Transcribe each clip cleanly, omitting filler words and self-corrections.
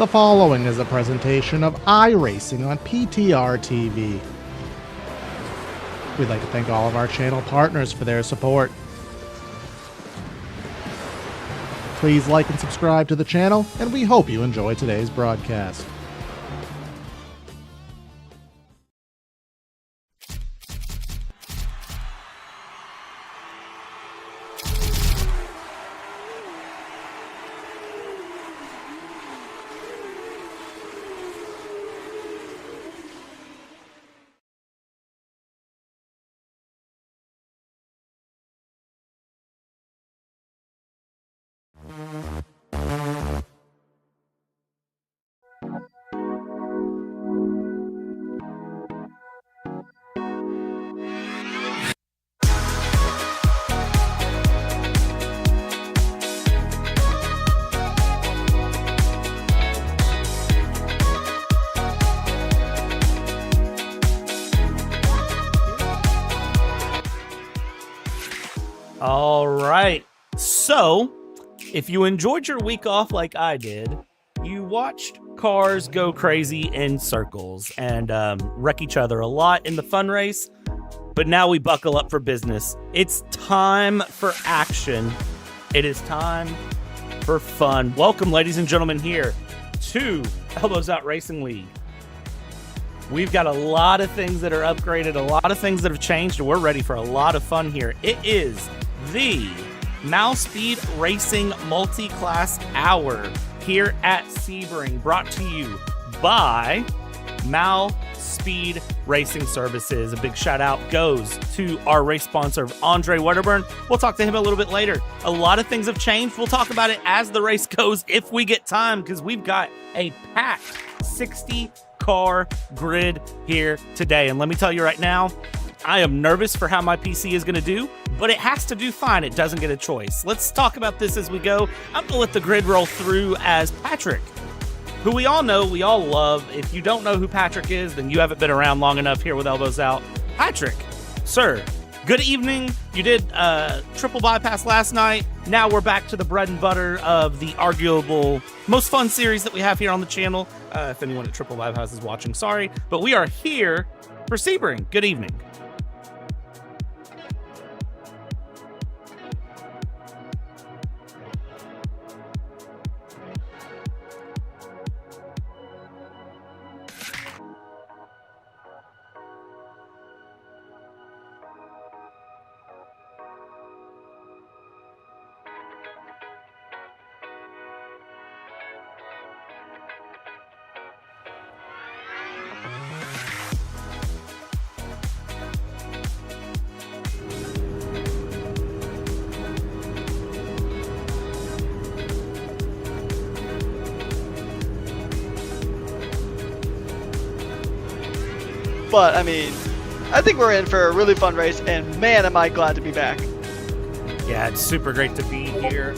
The following is a presentation of iRacing on PTR TV. We'd like to thank all of our channel partners for their support. Please like and subscribe to the channel, and we hope you enjoy today's broadcast. All right, so if you enjoyed your week off like I did, you watched cars go crazy in circles and wreck each other a lot in the fun race, but now we buckle up for business. It's time for action. It is time for fun. Welcome, ladies and gentlemen, here to Elbows Out Racing League. We've got a lot of things that are upgraded, a lot of things that have changed, and we're ready for a lot of fun here. It is the Malspeed Racing Multiclass Hour here at Sebring, brought to you by Malspeed Racing Services. A big shout out goes to our race sponsor, Andre Wedderburn. We'll talk to him a little bit later. A lot of things have changed. We'll talk about it as the race goes if we get time, because we've got a packed 60-car grid here today. And let me tell you right now, I am nervous for how my PC is going to do, but it has to do fine. It doesn't get a choice. Let's talk about this as we go. I'm going to let the grid roll through as Patrick, who we all know, we all love. If you don't know who Patrick is, then you haven't been around long enough here with Elbows Out. Patrick, sir, good evening. You did triple bypass last night. Now we're back to the bread and butter of the arguable most fun series that we have here on the channel. If anyone at triple bypass is watching, sorry, but we are here for Sebring. Good evening. But, I mean, I think we're in for a really fun race, and man, am I glad to be back. Yeah, it's super great to be here.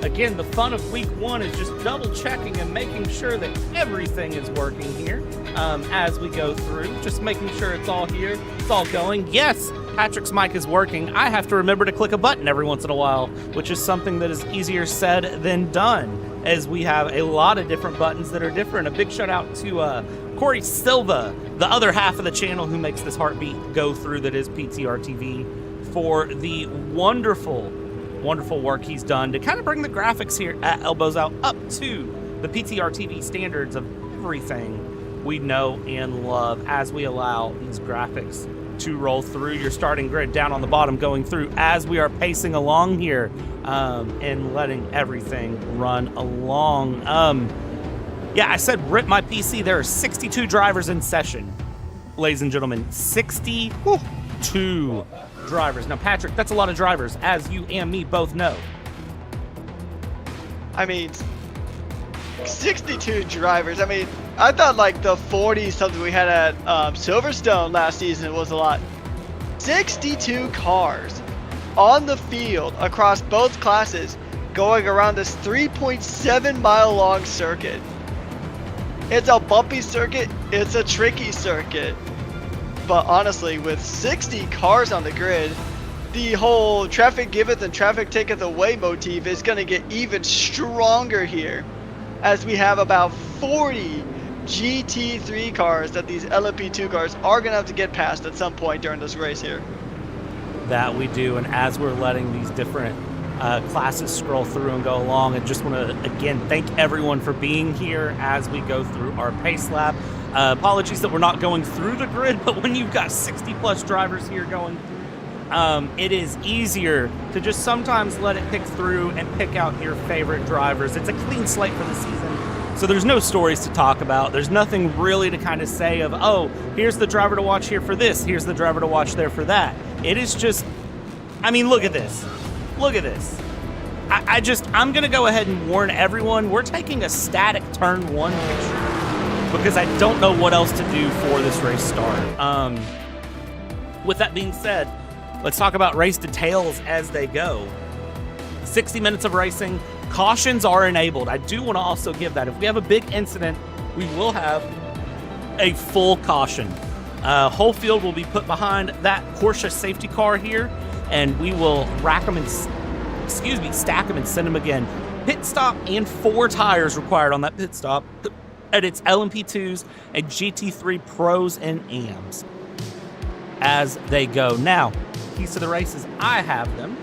Again, the fun of week one is just double checking and making sure that everything is working here as we go through. Just making sure it's all here, it's all going. Yes, Patrick's mic is working. I have to remember to click a button every once in a while, which is something that is easier said than done, as we have a lot of different buttons that are different. A big shout out to Corey Silva, the other half of the channel who makes this heartbeat go through, that is PTR TV, for the wonderful, wonderful work he's done to kind of bring the graphics here at Elbows Out up to the PTR TV standards of everything we know and love, as we allow these graphics to roll through. Your starting grid down on the bottom going through as we are pacing along here and letting everything run along. Yeah, I said rip my PC. There are 62 drivers in session, ladies and gentlemen. 62 drivers. Now, Patrick, that's a lot of drivers, as you and me both know. I mean, 62 drivers. I mean, I thought like the 40 something we had at Silverstone last season was a lot. 62 cars on the field across both classes going around this 3.7 mile long circuit. It's a bumpy circuit, it's a tricky circuit. But honestly, with 60 cars on the grid, the whole traffic giveth and traffic taketh away motif is going to get even stronger here. as we have about 40 GT3 cars that these LMP2 cars are going to have to get past at some point during this race here. That we do, and as we're letting these different classes scroll through and go along, I just want to again thank everyone for being here as we go through our pace lap. Apologies that we're not going through the grid, but when you've got 60 plus drivers here going through, it is easier to just sometimes let it pick through and pick out your favorite drivers. It's a clean slate for the season, so there's no stories to talk about. There's nothing really to kind of say of, oh, here's the driver to watch here for this, here's the driver to watch there for that. It is just, I mean, look at this. Look at this. I'm going to go ahead and warn everyone, we're taking a static turn 1 picture because I don't know what else to do for this race start. With that being said, let's talk about race details as they go. 60 minutes of racing. Cautions are enabled. I do want to also give that. If we have a big incident, we will have a full caution. Whole field will be put behind that Porsche safety car here, and we will rack them and, stack them and send them again. Pit stop and 4 tires required on that pit stop. And it's LMP2s and GT3 Pros and AMs as they go. Now, keys to the races, I have them.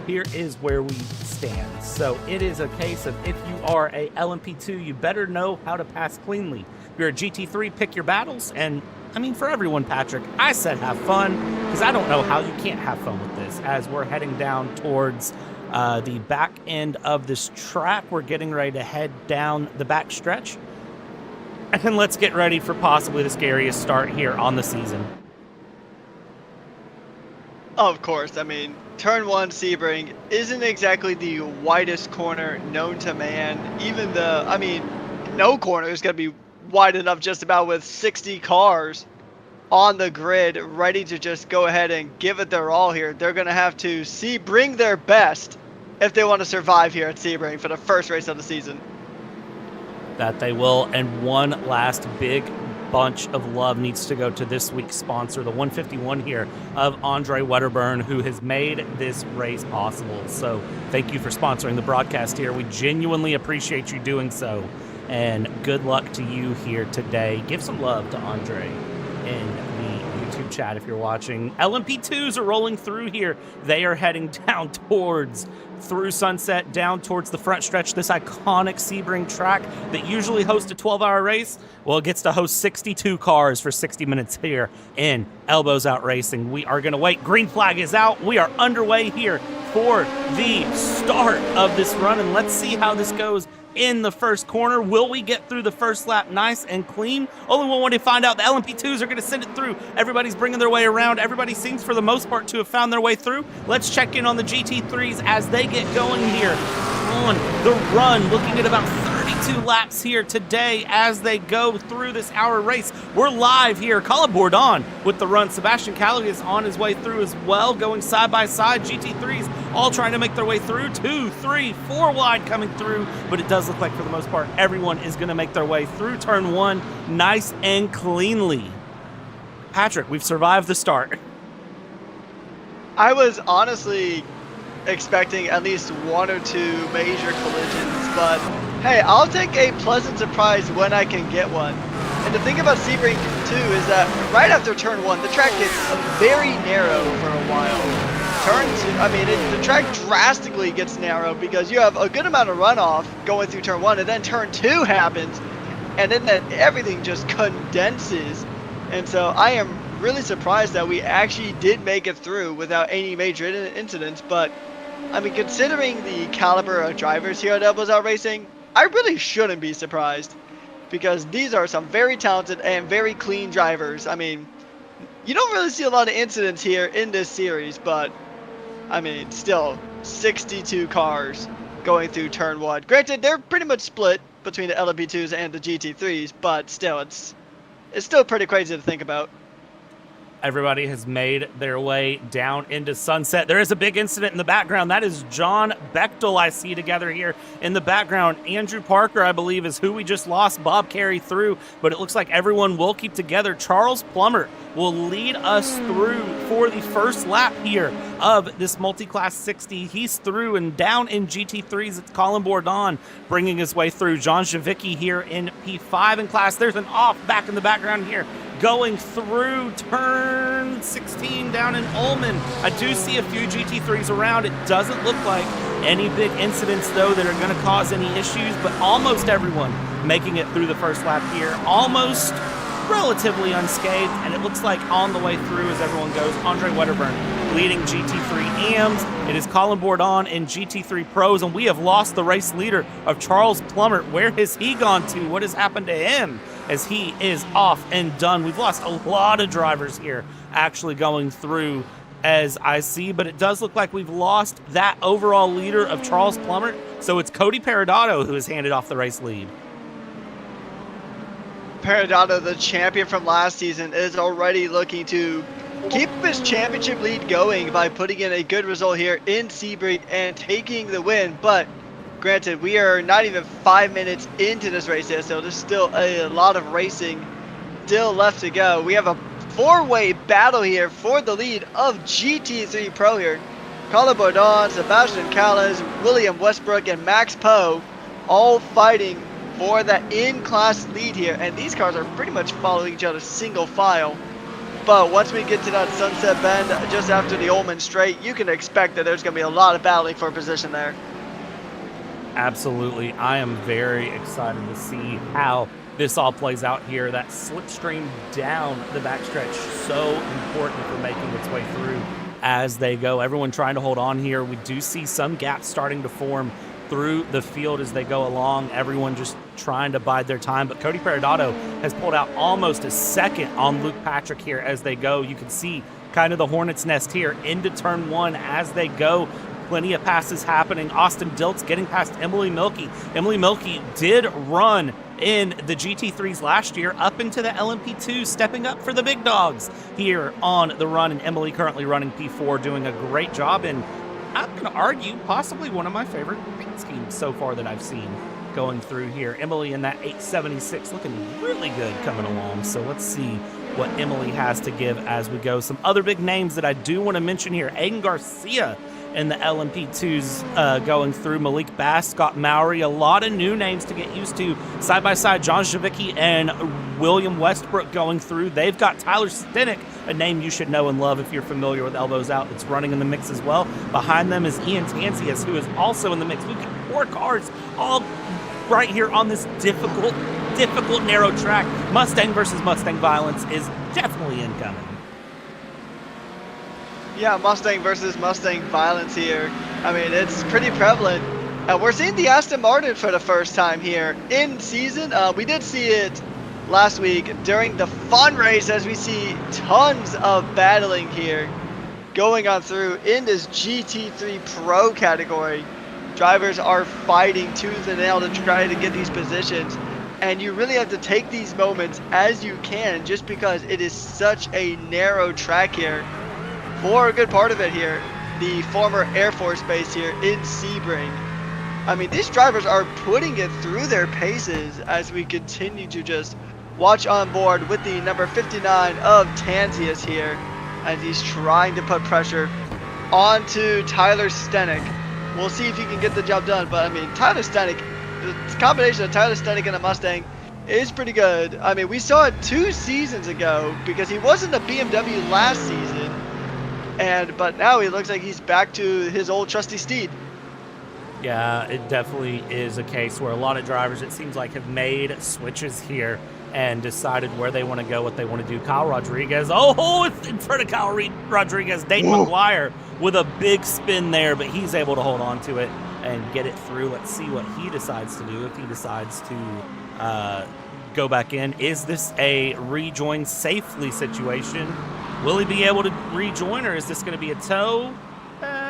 Here is where we stand. So it is a case of if you are a LMP2, you better know how to pass cleanly. If you're a GT3, pick your battles. And I mean, for everyone, Patrick, I said have fun because I don't know how you can't have fun with this as we're heading down towards the back end of this track. We're getting ready to head down the back stretch. And let's get ready for possibly the scariest start here on the season. Of course, I mean, turn 1 Sebring isn't exactly the widest corner known to man. Even no corner is going to be wide enough just about with 60 cars on the grid ready to just go ahead and give it their all here. They're going to have to bring their best if they want to survive here at Sebring for the first race of the season. That they will. And one last big bunch of love needs to go to this week's sponsor, the 151 here of Andre Wedderburn, who has made this race possible. So thank you for sponsoring the broadcast here. We genuinely appreciate you doing so. And good luck to you here today. Give some love to Andre in the YouTube chat if you're watching. LMP2s are rolling through here. They are heading down through Sunset, down towards the front stretch. This iconic Sebring track that usually hosts a 12-hour race, well, it gets to host 62 cars for 60 minutes here in Elbows Out Racing. We are going to wait. Green flag is out. We are underway here for the start of this run, and let's see how this goes in the first corner. Will we get through the first lap nice and clean? Only one way to find out. The LMP2s are going to send it through. Everybody's bringing their way around. Everybody seems for the most part to have found their way through. Let's check in on the GT3s as they get going here on the run. Looking at about 32 laps here today as they go through this hour race. We're live here. Colin Bourdon with the run. Sebastian Callier is on his way through as well, going side by side. GT3s all trying to make their way through. 2, 3, 4 wide coming through, but it does look like for the most part everyone is going to make their way through turn 1 nice and cleanly. Patrick, we've survived the start. I was honestly expecting at least 1 or 2 major collisions, but hey, I'll take a pleasant surprise when I can get one. And the thing about Sebring too is that right after turn 1, the track gets very narrow for a while. The track drastically gets narrow because you have a good amount of runoff going through turn 1, and then turn 2 happens, and then everything just condenses. And so I am really surprised that we actually did make it through without any major incidents. But I mean, considering the caliber of drivers here at Elbows Out Racing, I really shouldn't be surprised because these are some very talented and very clean drivers. I mean, you don't really see a lot of incidents here in this series, but I mean, still 62 cars going through turn 1. Granted, they're pretty much split between the LMP2s and the GT3s, but still, it's still pretty crazy to think about. Everybody has made their way down into Sunset. There is a big incident in the background. That is John Bechtel I see together here in the background. Andrew Parker, I believe, is who we just lost. Bob carried through, but it looks like everyone will keep together. Charles Plummer will lead us through for the first lap here of this Multiclass 60. He's through and down in GT3s. It's Colin Bourdon bringing his way through. John Javicki here in P5 in class. There's an off back in the background here, going through turn 16 down in Ullman. I do see a few GT3s around. It doesn't look like any big incidents, though, that are going to cause any issues, but almost everyone making it through the first lap here, almost relatively unscathed, and it looks like on the way through as everyone goes, Andre Wedderburn leading GT3 AMs. It is Colin Bourdon in GT3 Pros, and we have lost the race leader of Charles Plummer. Where has he gone to? What has happened to him as he is off and done? We've lost a lot of drivers here actually going through as I see, but it does look like we've lost that overall leader of Charles Plummer, so it's Cody Perodato who has handed off the race lead. Perodato, the champion from last season, is already looking to keep his championship lead going by putting in a good result here in Sebring and taking the win. But granted, we are not even 5 minutes into this race yet, so there's still a lot of racing still left to go. We have a four-way battle here for the lead of GT3 Pro here. Colin Bourdon, Sebastian Callas, William Westbrook, and Max Poe all fighting for that in-class lead here, and these cars are pretty much following each other single file. But once we get to that Sunset Bend just after the Ullman Straight, you can expect that there's going to be a lot of battling for position there. Absolutely. I am very excited to see how this all plays out here. That slipstream down the backstretch, so important for making its way through as they go. Everyone trying to hold on here. We do see some gaps starting to form through the field as they go along. Everyone just trying to bide their time, but Cody Perodato has pulled out almost a second on Luke Patrick here as they go. You can see kind of the hornet's nest here into turn one as they go. Plenty of passes happening. Austin Diltz getting past Emily Milkey. Emily Milkey did run in the GT3s last year up into the LMP2, stepping up for the big dogs here on the run, and Emily currently running P4, doing a great job in, I'm going to argue, possibly one of my favorite paint schemes so far that I've seen going through here. Emily in that 876 looking really good coming along. So let's see what Emily has to give as we go. Some other big names that I do want to mention here. Aiden Garcia in the LMP2s going through. Malik Bass, Scott Mowry, a lot of new names to get used to. Side by side, John Javicki and William Westbrook going through. They've got Tyler Stenick, a name you should know and love if you're familiar with Elbows Out, that's running in the mix as well. Behind them is Ian Tansius, who is also in the mix. We've got 4 cars all right here on this difficult, narrow track. Mustang versus Mustang violence is definitely incoming. Yeah, Mustang versus Mustang violence here. I mean, it's pretty prevalent. We're seeing the Aston Martin for the first time here in season. We did see it last week during the fun race, as we see tons of battling here going on through in this GT3 Pro category. Drivers are fighting tooth and nail to try to get these positions, and you really have to take these moments as you can, just because it is such a narrow track here for a good part of it here. The former Air Force Base here in Sebring. I mean, these drivers are putting it through their paces as we continue to just watch on board with the number 59 of Tansius here, as he's trying to put pressure onto Tyler Stenick. We'll see if he can get the job done, but I mean, Tyler Stenick, the combination of Tyler Stenick and a Mustang is pretty good. I mean, we saw it 2 seasons ago because he was in the BMW last season, but now he looks like he's back to his old trusty steed. Yeah, it definitely is a case where a lot of drivers, it seems like, have made switches here and decided where they want to go, what they want to do. Kyle Rodriguez, it's in front of Kyle Rodriguez. Dayton McGuire with a big spin there, but he's able to hold on to it and get it through. Let's see what he decides to do, if he decides to go back in. Is this a rejoin safely situation? Will he be able to rejoin, or is this going to be a tow?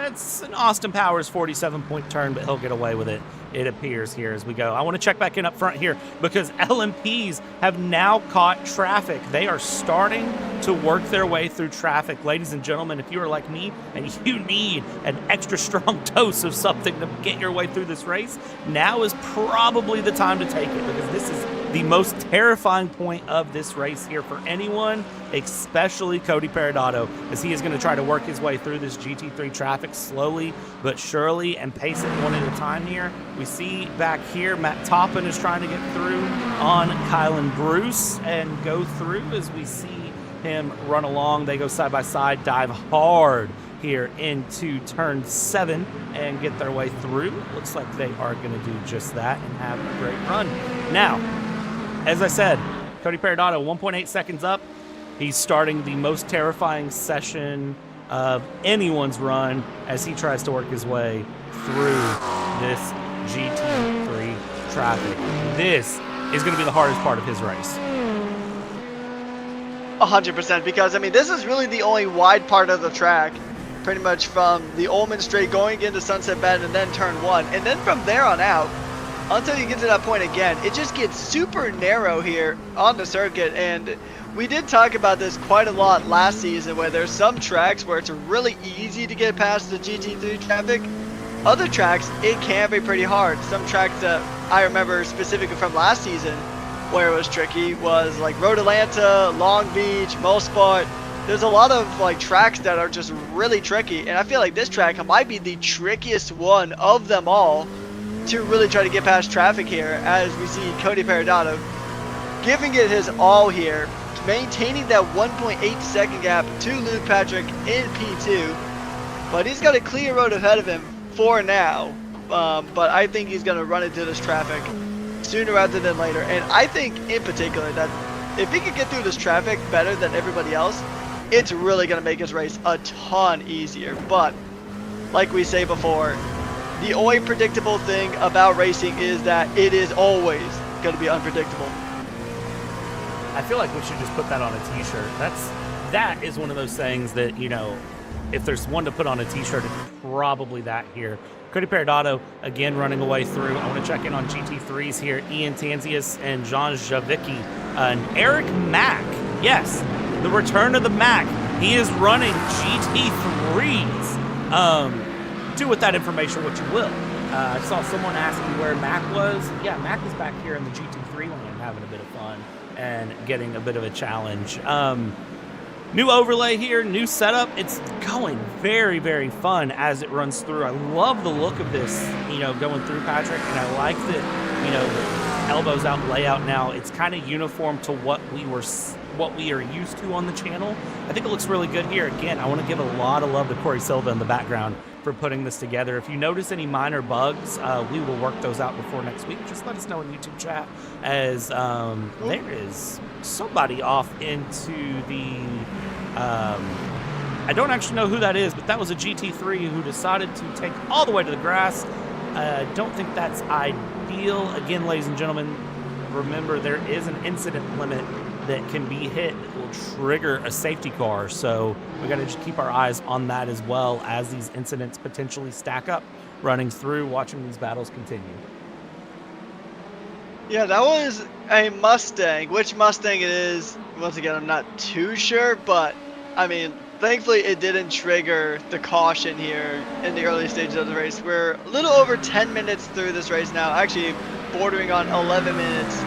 It's an Austin Powers 47-point turn, but he'll get away with it, it appears, here as we go. I want to check back in up front here because LMPs have now caught traffic. They are starting to work their way through traffic. Ladies and gentlemen, if you are like me and you need an extra strong dose of something to get your way through this race, now is probably the time to take it, because this is the most terrifying point of this race here for anyone, especially Cody Perodato, as he is going to try to work his way through this GT3 traffic slowly but surely and pace it one at a time here. We see back here Matt Toppin is trying to get through on Kylan Bruce and go through as we see him run along. They go side by side, dive hard here into turn 7 and get their way through. Looks like they are going to do just that and have a great run. Now, as I said, Cody Perodato, 1.8 seconds up. He's starting the most terrifying session of anyone's run as he tries to work his way through this GT3 traffic. This is going to be the hardest part of his race. 100%, because I mean, this is really the only wide part of the track, pretty much from the Ullman Straight going into Sunset Bend and then turn 1, and then from there on out until you get to that point again, it just gets super narrow here on the circuit. And we did talk about this quite a lot last season, where there's some tracks where it's really easy to get past the GT3 traffic. Other tracks, it can be pretty hard. Some tracks that I remember specifically from last season where it was tricky was like Road Atlanta, Long Beach, Mulsport. There's a lot of like tracks that are just really tricky, and I feel like this track might be the trickiest one of them all to really try to get past traffic here, as we see Cody Perodato giving it his all here, maintaining that 1.8 second gap to Luke Patrick in P2, but he's got a clear road ahead of him for now. But I think he's going to run into this traffic sooner rather than later, and I think in particular that if he could get through this traffic better than everybody else, it's really going to make his race a ton easier. But like we say before, the only predictable thing about racing is that it is always going to be unpredictable. I feel like we should just put that on a t-shirt. That is one of those things that, you know, if there's one to put on a t-shirt, it's probably that here. Cody Perodato, again, running away through. I want to check in on GT3s here. Ian Tanzius and John Javicki. And Eric Mack. Yes, the return of the Mack. He is running GT3s. Do with that information what you will. I saw someone asking where Mac was. Yeah, Mac is back here in the GT3 lane having a bit of fun and getting a bit of a challenge. New overlay here, new setup. It's going very, very fun as it runs through. I love the look of this, you know, going through Patrick, and I like that, you know, the elbows out layout now. It's kind of uniform to what we are used to on the channel. I think it looks really good here. Again, I want to give a lot of love to Corey Silva in the background for putting this together. If you notice any minor bugs, we will work those out before next week. Just let us know in YouTube chat, as there is somebody off into the I don't actually know who that is, but that was a GT3 who decided to take all the way to the grass. I don't think that's ideal. Again, ladies and gentlemen, remember there is an incident limit that can be hit that will trigger a safety car. So we got to just keep our eyes on that, as well as these incidents potentially stack up running through, watching these battles continue. Yeah, that was a Mustang. Which Mustang it is, once again, I'm not too sure, but I mean, thankfully it didn't trigger the caution here in the early stages of the race. We're a little over 10 minutes through this race now, actually bordering on 11 minutes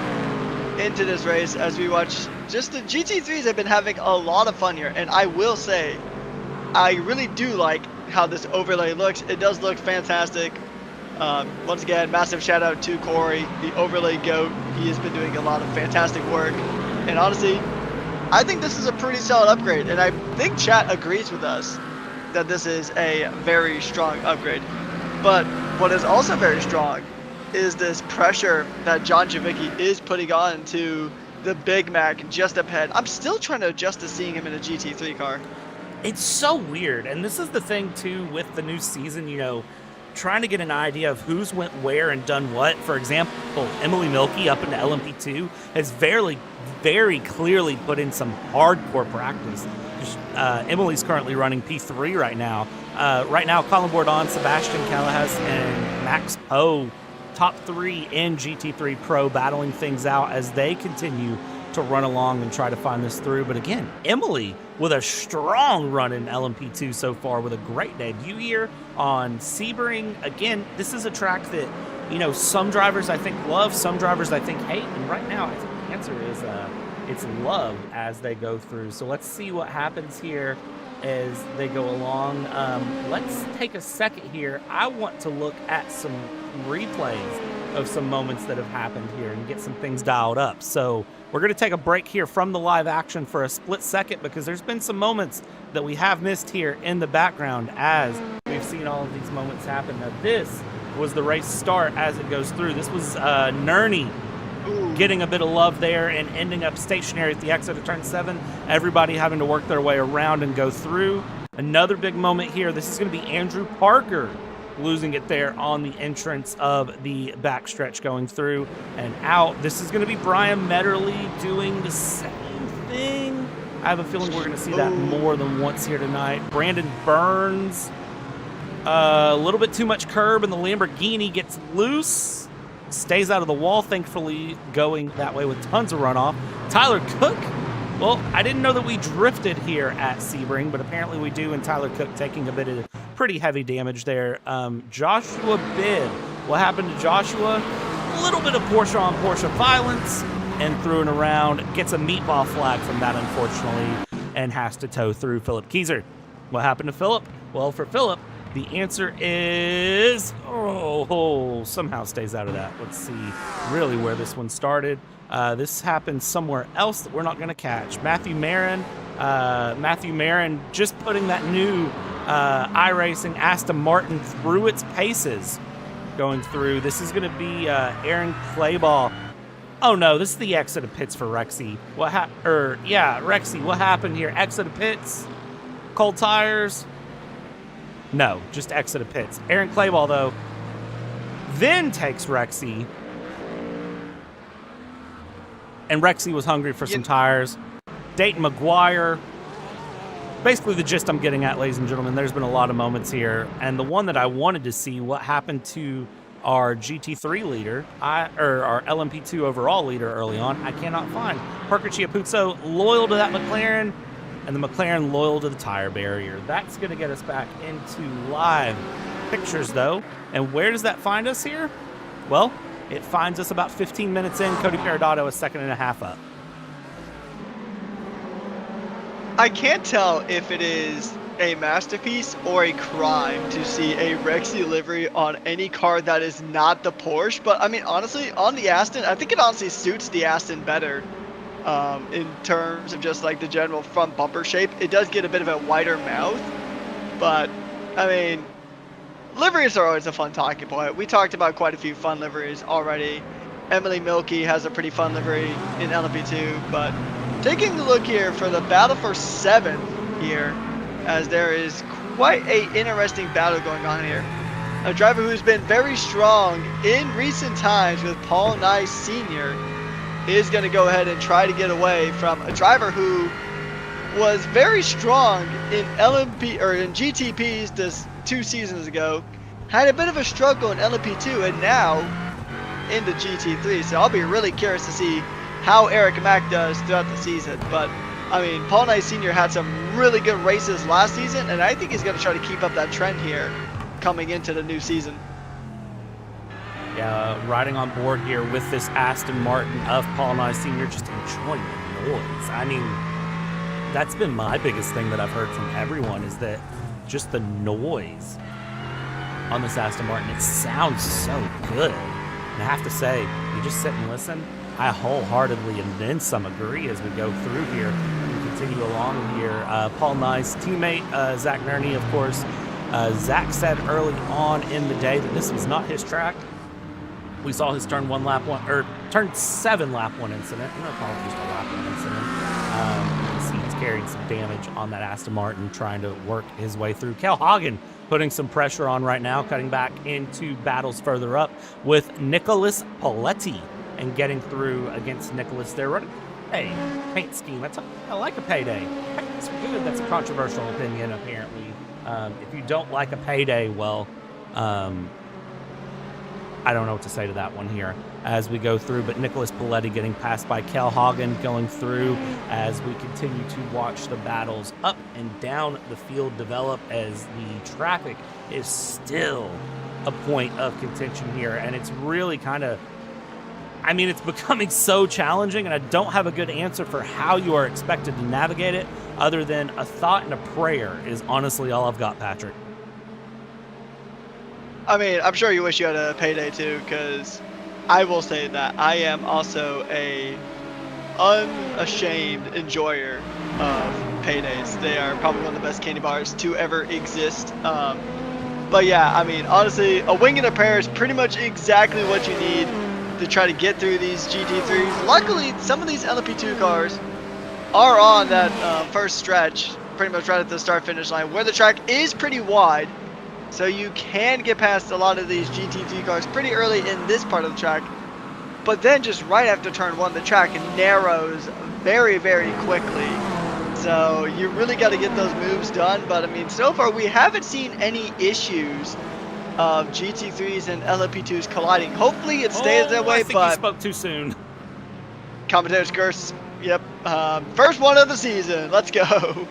into this race, as we watch. Just the GT3s have been having a lot of fun here, and I will say I really do like how this overlay looks. It does look fantastic. Once again, massive shout out to Corey, the overlay goat. He has been doing a lot of fantastic work, and honestly, I think this is a pretty solid upgrade, and I think chat agrees with us that this is a very strong upgrade. But what is also very strong is this pressure that John Javicki is putting on to the Big Mac just up ahead. I'm still trying to adjust to seeing him in a GT3 car. It's so weird, and this is the thing too with the new season, you know, trying to get an idea of who's went where and done what. For example, Emily Milkey up into LMP2 has very clearly put in some hardcore practice. Emily's currently running P3 right now. Colin Bourdon, Sebastian Calahas, and Max Poe, top 3 in GT3 Pro, battling things out as they continue to run along and try to find this through. But again, Emily with a strong run in LMP2 so far with a great debut here on Sebring. Again, this is a track that, you know, some drivers I think love, some drivers I think hate. And right now, I think the answer is it's love as they go through. So let's see what happens here as they go along. Let's take a second here. I want to look at some replays of some moments that have happened here and get some things dialed up. So we're going to take a break here from the live action for a split second because there's been some moments that we have missed here in the background as we've seen all of these moments happen. Now this was the race start as it goes through. This was Nerney getting a bit of love there and ending up stationary at the exit of turn 7. Everybody having to work their way around and go through. Another big moment here. This is going to be Andrew Parker losing it there on the entrance of the backstretch going through and out. This is going to be Brian Metterly doing the same thing. I have a feeling we're going to see that more than once here tonight. Brandon Burns, a little bit too much curb, and the Lamborghini gets loose. Stays out of the wall, thankfully going that way with tons of runoff. Tyler Cook, well, I didn't know that we drifted here at Sebring, but apparently we do, and Tyler Cook taking a bit of pretty heavy damage there. Joshua Bidd, what happened to Joshua? A little bit of Porsche on Porsche violence, and threw it around, gets a meatball flag from that, unfortunately, and has to tow through Philip Kieser. What happened to Philip? Well, for Philip, the answer is, somehow stays out of that. Let's see really where this one started. This happened somewhere else that we're not going to catch. Matthew Marin just putting that new iRacing Aston Martin through its paces going through. This is going to be Aaron Clayball. Oh no, this is the exit of pits for Rexy. Rexy, what happened here? Exit of pits, cold tires. No, just exit of pits. Aaron Clayball, though, then takes Rexy. And Rexy was hungry for some tires. Dayton McGuire. Basically, the gist I'm getting at, ladies and gentlemen, there's been a lot of moments here. And the one that I wanted to see, what happened to our GT3 leader, our LMP2 overall leader early on, I cannot find. Parker Chiapuzzo, loyal to that McLaren, and the McLaren loyal to the tire barrier. That's going to get us back into live pictures, though. And where does that find us here? Well, it finds us about 15 minutes in. Cody Perodato a second and a half up. I can't tell if it is a masterpiece or a crime to see a Rexy livery on any car that is not the Porsche. But, I mean, honestly, on the Aston, I think it honestly suits the Aston better. In terms of just like the general front bumper shape. It does get a bit of a wider mouth, but I mean, liveries are always a fun talking point. We talked about quite a few fun liveries already. Emily Milky has a pretty fun livery in LMP2, but taking a look here for the battle for 7th here, as there is quite a interesting battle going on here. A driver who's been very strong in recent times with Paul Nye Sr. is going to go ahead and try to get away from a driver who was very strong in in GTPs this 2 seasons ago, had a bit of a struggle in LMP2, and now in the GT3. So I'll be really curious to see how Eric Mack does throughout the season. But I mean, Paul Nye Sr. had some really good races last season, and I think he's going to try to keep up that trend here coming into the new season. Riding on board here with this Aston Martin of Paul Nye Sr., just enjoying the noise. I mean, that's been my biggest thing that I've heard from everyone is that just the noise on this Aston Martin, it sounds so good. And I have to say, you just sit and listen, I wholeheartedly and then some agree as we go through here and continue along here. Paul Nye's teammate, Zach Nerney, of course. Zach said early on in the day that this was not his track. We saw his turn 7 lap 1 incident. I'm going to call it just a lap 1 incident. You can see he's carried some damage on that Aston Martin, trying to work his way through. Kel Hagen putting some pressure on right now, cutting back into battles further up with Nicholas Poletti and getting through against Nicholas. They're running a paint scheme. I like a payday. That's good. That's a controversial opinion, apparently. If you don't like a payday, well, I don't know what to say to that one here. as we go through, but Nicholas Paletti getting passed by Kel Hagen going through as we continue to watch the battles up and down the field develop as the traffic is still a point of contention here. And it's really kind of, I mean, it's becoming so challenging, and I don't have a good answer for how you are expected to navigate it other than a thought and a prayer is honestly all I've got, Patrick. I mean, I'm sure you wish you had a payday too, because I will say that I am also a unashamed enjoyer of paydays. They are probably one of the best candy bars to ever exist. But yeah, I mean, honestly, a wing and a prayer is pretty much exactly what you need to try to get through these GT3s. Luckily, some of these LMP2 cars are on that first stretch, pretty much right at the start-finish line, where the track is pretty wide. So you can get past a lot of these GT3 cars pretty early in this part of the track. But then just right after turn 1, the track narrows very, very quickly. So you really got to get those moves done. But I mean, so far we haven't seen any issues of GT3s and LMP2s colliding. Hopefully it stays that way. I think but you spoke too soon. Commentator's curse. Yep. First one of the season. Let's go.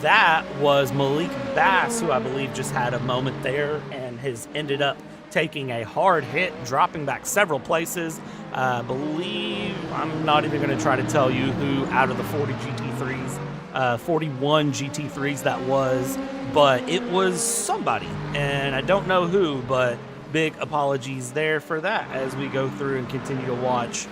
That was Malik Bass, who I believe just had a moment there and has ended up taking a hard hit, dropping back several places. I believe, I'm not even going to try to tell you who out of the 41 GT3s that was, but it was somebody, and I don't know who, but big apologies there for that as we go through and continue to watch.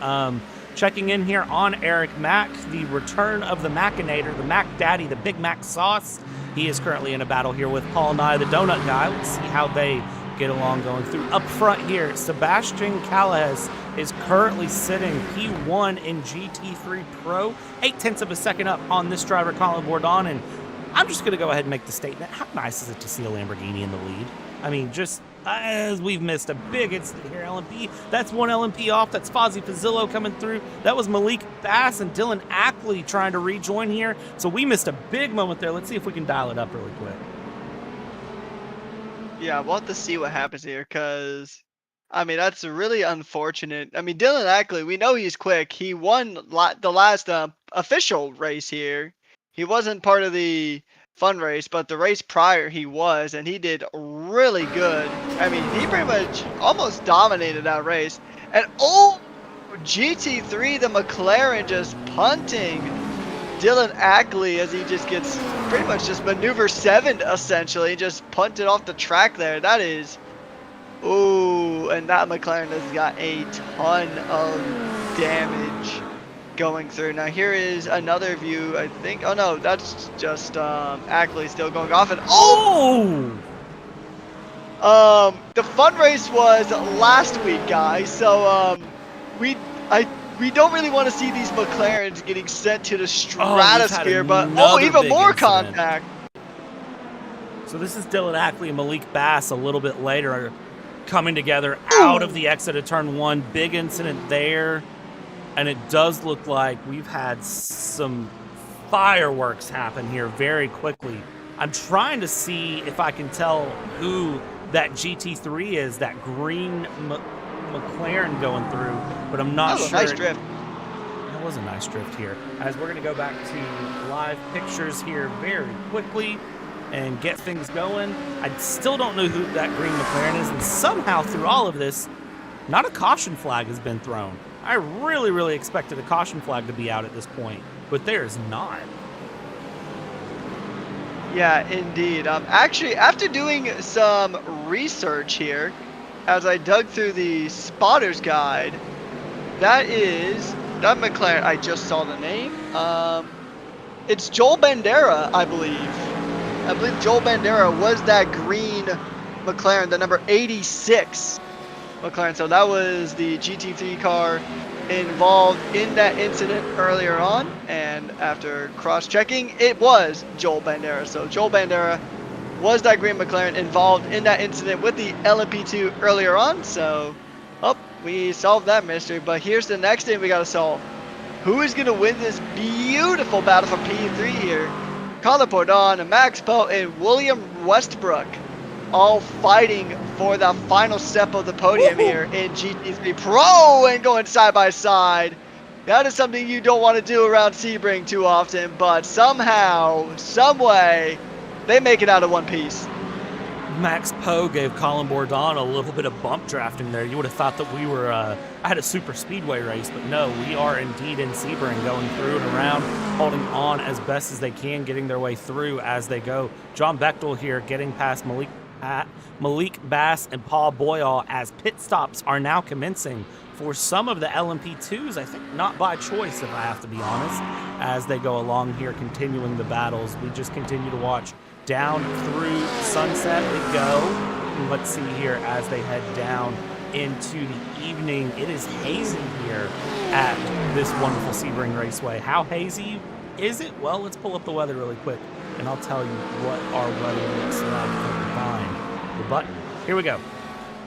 Checking in here on Eric Mack, the return of the Macinator, the Mac Daddy, the Big Mac Sauce. He is currently in a battle here with Paul Nye, the Donut Guy. Let's see how they get along going through. Up front here, Sebastian Calles is currently sitting P1 in GT3 Pro, 0.8 of a second up on this driver, Colin Bourdon. And I'm just going to go ahead and make the statement. How nice is it to see a Lamborghini in the lead? I mean, just as we've missed a big incident here, LMP. That's one LMP off. That's Fozzie Fazzillo coming through. That was Malik Bass and Dylan Ackley trying to rejoin here. So we missed a big moment there. Let's see if we can dial it up really quick. Yeah, we'll have to see what happens here, because, I mean, that's really unfortunate. I mean, Dylan Ackley, we know he's quick. He won the last official race here. He wasn't part of the fun race, but the race prior he was, and he did really good. I mean, he pretty much almost dominated that race. And oh, GT3, the McLaren just punting Dylan Ackley as he just gets pretty much just maneuver 7 essentially, just punted off the track there. That is, ooh, and that McLaren has got a ton of damage going through. Now here is another view, I think. Oh no, that's just Ackley still going off. And the fun race was last week, guys. So we don't really want to see these McLarens getting sent to the stratosphere, but even more incident. Contact. So this is Dylan Ackley and Malik Bass a little bit later coming together out of the exit of turn 1. Big incident there. And it does look like we've had some fireworks happen here very quickly. I'm trying to see if I can tell who that GT3 is, that green McLaren going through, but I'm not sure. That was a nice drift. That was a nice drift here. As we're going to go back to live pictures here very quickly and get things going. I still don't know who that green McLaren is, and somehow through all of this, not a caution flag has been thrown. I really, really expected a caution flag to be out at this point, but there is not. Yeah, indeed. Actually, after doing some research here, as I dug through the spotter's guide, that McLaren, I just saw the name. It's Joel Bandera, I believe. I believe Joel Bandera was that green McLaren, the number 86 McLaren. So that was the GT3 car involved in that incident earlier on, and after cross-checking, it was Joel Bandera. So Joel Bandera was that green McLaren involved in that incident with the LMP2 earlier on. So, we solved that mystery. But here's the next thing we got to solve. Who is going to win this beautiful battle for P3 here? Colin Bourdon, Max Poe, and William Westbrook. all fighting for the final step of the podium here in GT3 Pro and going side by side. That is something you don't want to do around Sebring too often, but somehow, some way, they make it out of one piece. Max Poe gave Colin Bourdon a little bit of bump drafting there. You would have thought that we were at a super speedway race, but no, we are indeed in Sebring, going through and around, holding on as best as they can, getting their way through as they go. John Bechtel here getting past Malik Bass and Paul Boyle as pit stops are now commencing for some of the LMP2s, I think not by choice, if I have to be honest, as they go along here, continuing the battles. We just continue to watch. Down through sunset we go. Let's see here as they head down into the evening. It is hazy here at this wonderful Sebring Raceway. How hazy is it? Well, let's pull up the weather really quick, and I'll tell you what our weather looks like. Find the button. Here we go.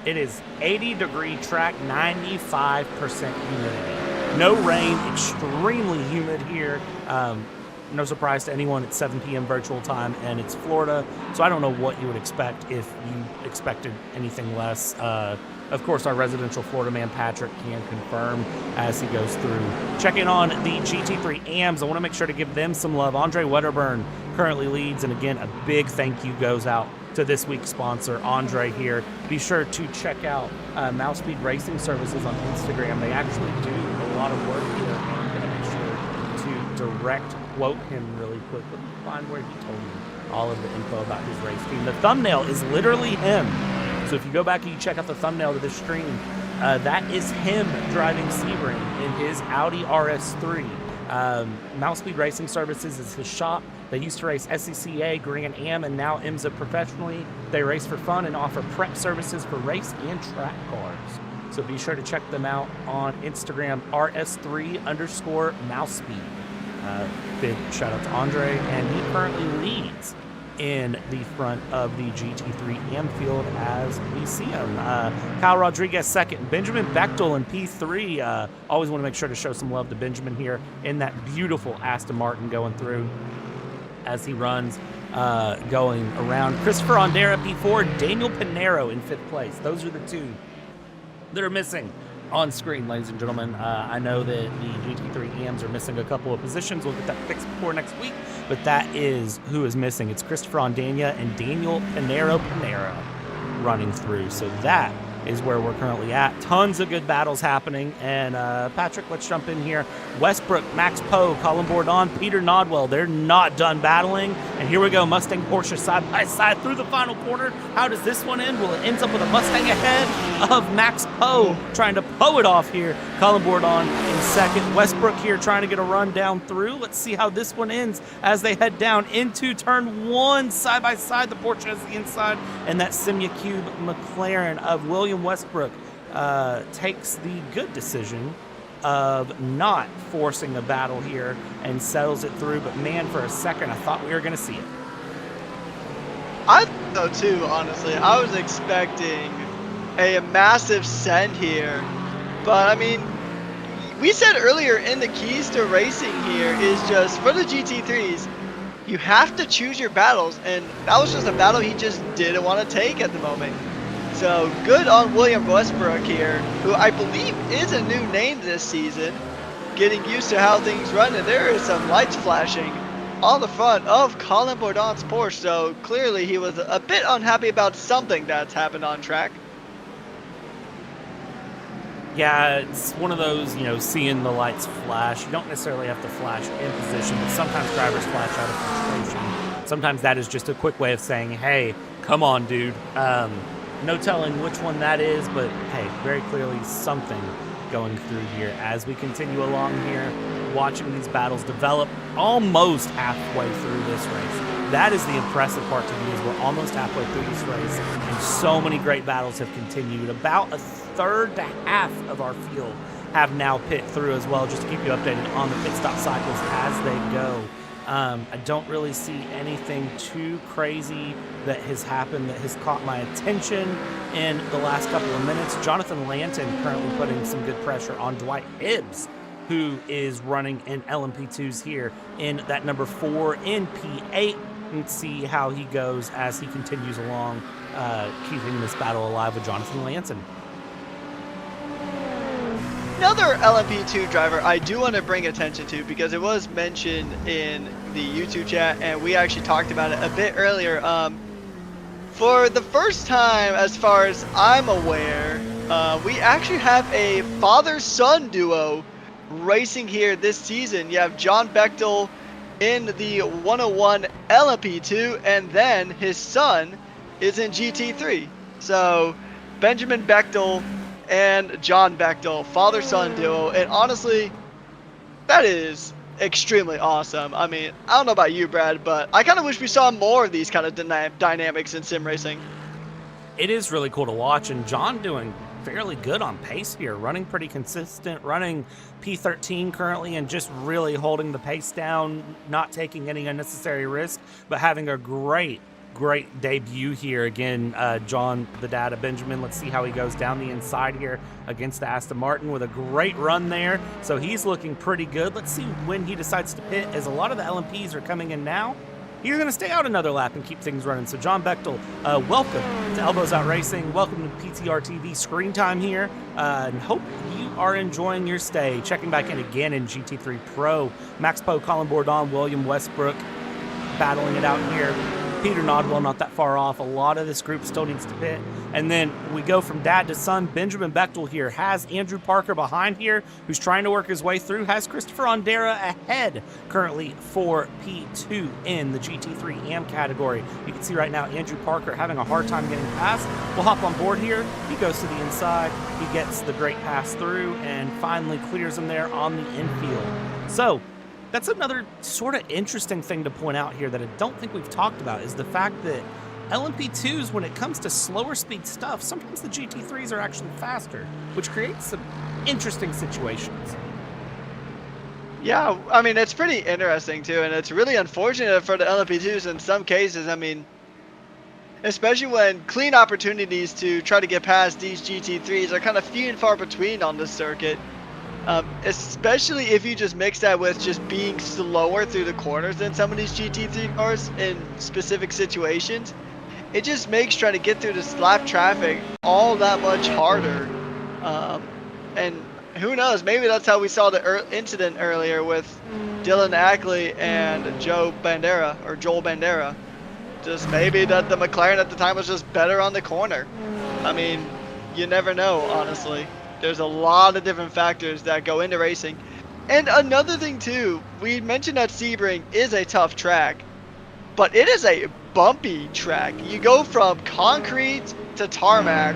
It is 80-degree track, 95% humidity. No rain, extremely humid here. No surprise to anyone, it's 7 p.m. virtual time, and it's Florida, so I don't know what you would expect if you expected anything less. Of course, our residential Florida man, Patrick, can confirm as he goes through. Checking on the GT3 AMs, I want to make sure to give them some love. Andre Wedderburn currently leads, and again, a big thank you goes out to this week's sponsor, Andre here. Be sure to check out Malspeed Racing Services on Instagram. They actually do a lot of work here, and I'm going to make sure to direct quote him really quick. Let me find where he told me all of the info about his race team. The thumbnail is literally him. So if you go back and you check out the thumbnail to this stream, that is him driving Sebring in his Audi RS3. Malspeed Racing Services is his shop. They used to race SCCA, Grand Am, and now IMSA professionally. They race for fun and offer prep services for race and track cars. So be sure to check them out on Instagram, rs3_Malspeed. Big shout out to Andre, and he currently leads in the front of the GT3 AM field as we see him. Kyle Rodriguez second, Benjamin Bechtel in P3. Always want to make sure to show some love to Benjamin here in that beautiful Aston Martin going through as he runs, going around. Christopher Ondera P4, Daniel Pinero in 5th place. Those are the two that are missing on screen, ladies and gentlemen. I know that the GT3 AMs are missing a couple of positions. We'll get that fixed before next week, but that is who is missing. It's Christopher Ondania and Daniel Pinero running through. So that is where we're currently at. Tons of good battles happening. And Patrick, let's jump in here. Westbrook, Max Poe, Colin Bourdon, Peter Nodwell. They're not done battling. And here we go, Mustang Porsche side by side through the final quarter. How does this one end? Well, it ends up with a Mustang ahead of Max Poe, trying to Poe it off here. Colin Bourdon in second. Westbrook here trying to get a run down through. Let's see how this one ends as they head down into turn 1 side by side. The Porsche has the inside, and that Simucube McLaren of William Westbrook takes the good decision of not forcing a battle here and settles it through. But man, for a second, I thought we were going to see it. I thought so too, honestly. I was expecting a massive send here. But I mean, we said earlier in the keys to racing here is just for the GT3s, you have to choose your battles. And that was just a battle he just didn't want to take at the moment. So good on William Westbrook here, who I believe is a new name this season, getting used to how things run, and there is some lights flashing on the front of Colin Bourdon's Porsche, so clearly he was a bit unhappy about something that's happened on track. Yeah, it's one of those, seeing the lights flash. You don't necessarily have to flash in position, but sometimes drivers flash out of frustration. Sometimes that is just a quick way of saying, hey, come on, dude. No telling which one that is, but hey, very clearly something going through here as we continue along here, watching these battles develop almost halfway through this race. That is the impressive part to me, is we're almost halfway through this race, and so many great battles have continued. About a third to half of our field have now pit through as well, just to keep you updated on the pit stop cycles as they go. I don't really see anything too crazy that has happened that has caught my attention in the last couple of minutes. Jonathan Lanton currently putting some good pressure on Dwight Hibbs, who is running in LMP2s here in that number 4 in P8. and see how he goes as he continues along, keeping this battle alive with Jonathan Lanson. Another LMP2 driver I do want to bring attention to, because it was mentioned in the YouTube chat and we actually talked about it a bit earlier. For the first time, as far as I'm aware, we actually have a father-son duo racing here this season. You have John Bechtel in the 101 LMP2, and then his son is in GT3. So Benjamin Bechtel and John Bechtel, father-son duo, and honestly, that is extremely awesome. I mean, I don't know about you, Brad, but I kind of wish we saw more of these kind of dynamics in sim racing. It is really cool to watch, and John doing fairly good on pace here, running pretty consistent, running P13 currently, and just really holding the pace down, not taking any unnecessary risk, but having a great debut here. Again, John, the dad of Benjamin, let's see how he goes down the inside here against the Aston Martin with a great run there. So he's looking pretty good. Let's see when he decides to pit, as a lot of the LMPs are coming in now. He's going to stay out another lap and keep things running. So John Bechtel, welcome to Elbows Out Racing. Welcome to PTR TV screen time here. And hope you are enjoying your stay. Checking back in again in GT3 Pro. Max Poe, Colin Bourdon, William Westbrook battling it out here. Peter Nodwell not that far off. A lot of this group still needs to pit. And then we go from dad to son. Benjamin Bechtel here has Andrew Parker behind here, who's trying to work his way through. Has Christopher Ondera ahead currently for P2 in the GT3 AM category. You can see right now Andrew Parker having a hard time getting past. We'll hop on board here. He goes to the inside. He gets the great pass through and finally clears him there on the infield. So that's another sort of interesting thing to point out here that I don't think we've talked about, is the fact that LMP2s, when it comes to slower speed stuff, sometimes the GT3s are actually faster, which creates some interesting situations. Yeah, I mean, it's pretty interesting too, and it's really unfortunate for the LMP2s in some cases. I mean, especially when clean opportunities to try to get past these GT3s are kind of few and far between on this circuit. Especially if you just mix that with just being slower through the corners than some of these GT3 cars in specific situations. It just makes trying to get through this lap traffic all that much harder. And who knows, maybe that's how we saw the incident earlier with Dylan Ackley and Joel Bandera. Just maybe that the McLaren at the time was just better on the corner. I mean, you never know, honestly. There's a lot of different factors that go into racing. And another thing too, we mentioned that Sebring is a tough track, but it is a bumpy track. You go from concrete to tarmac,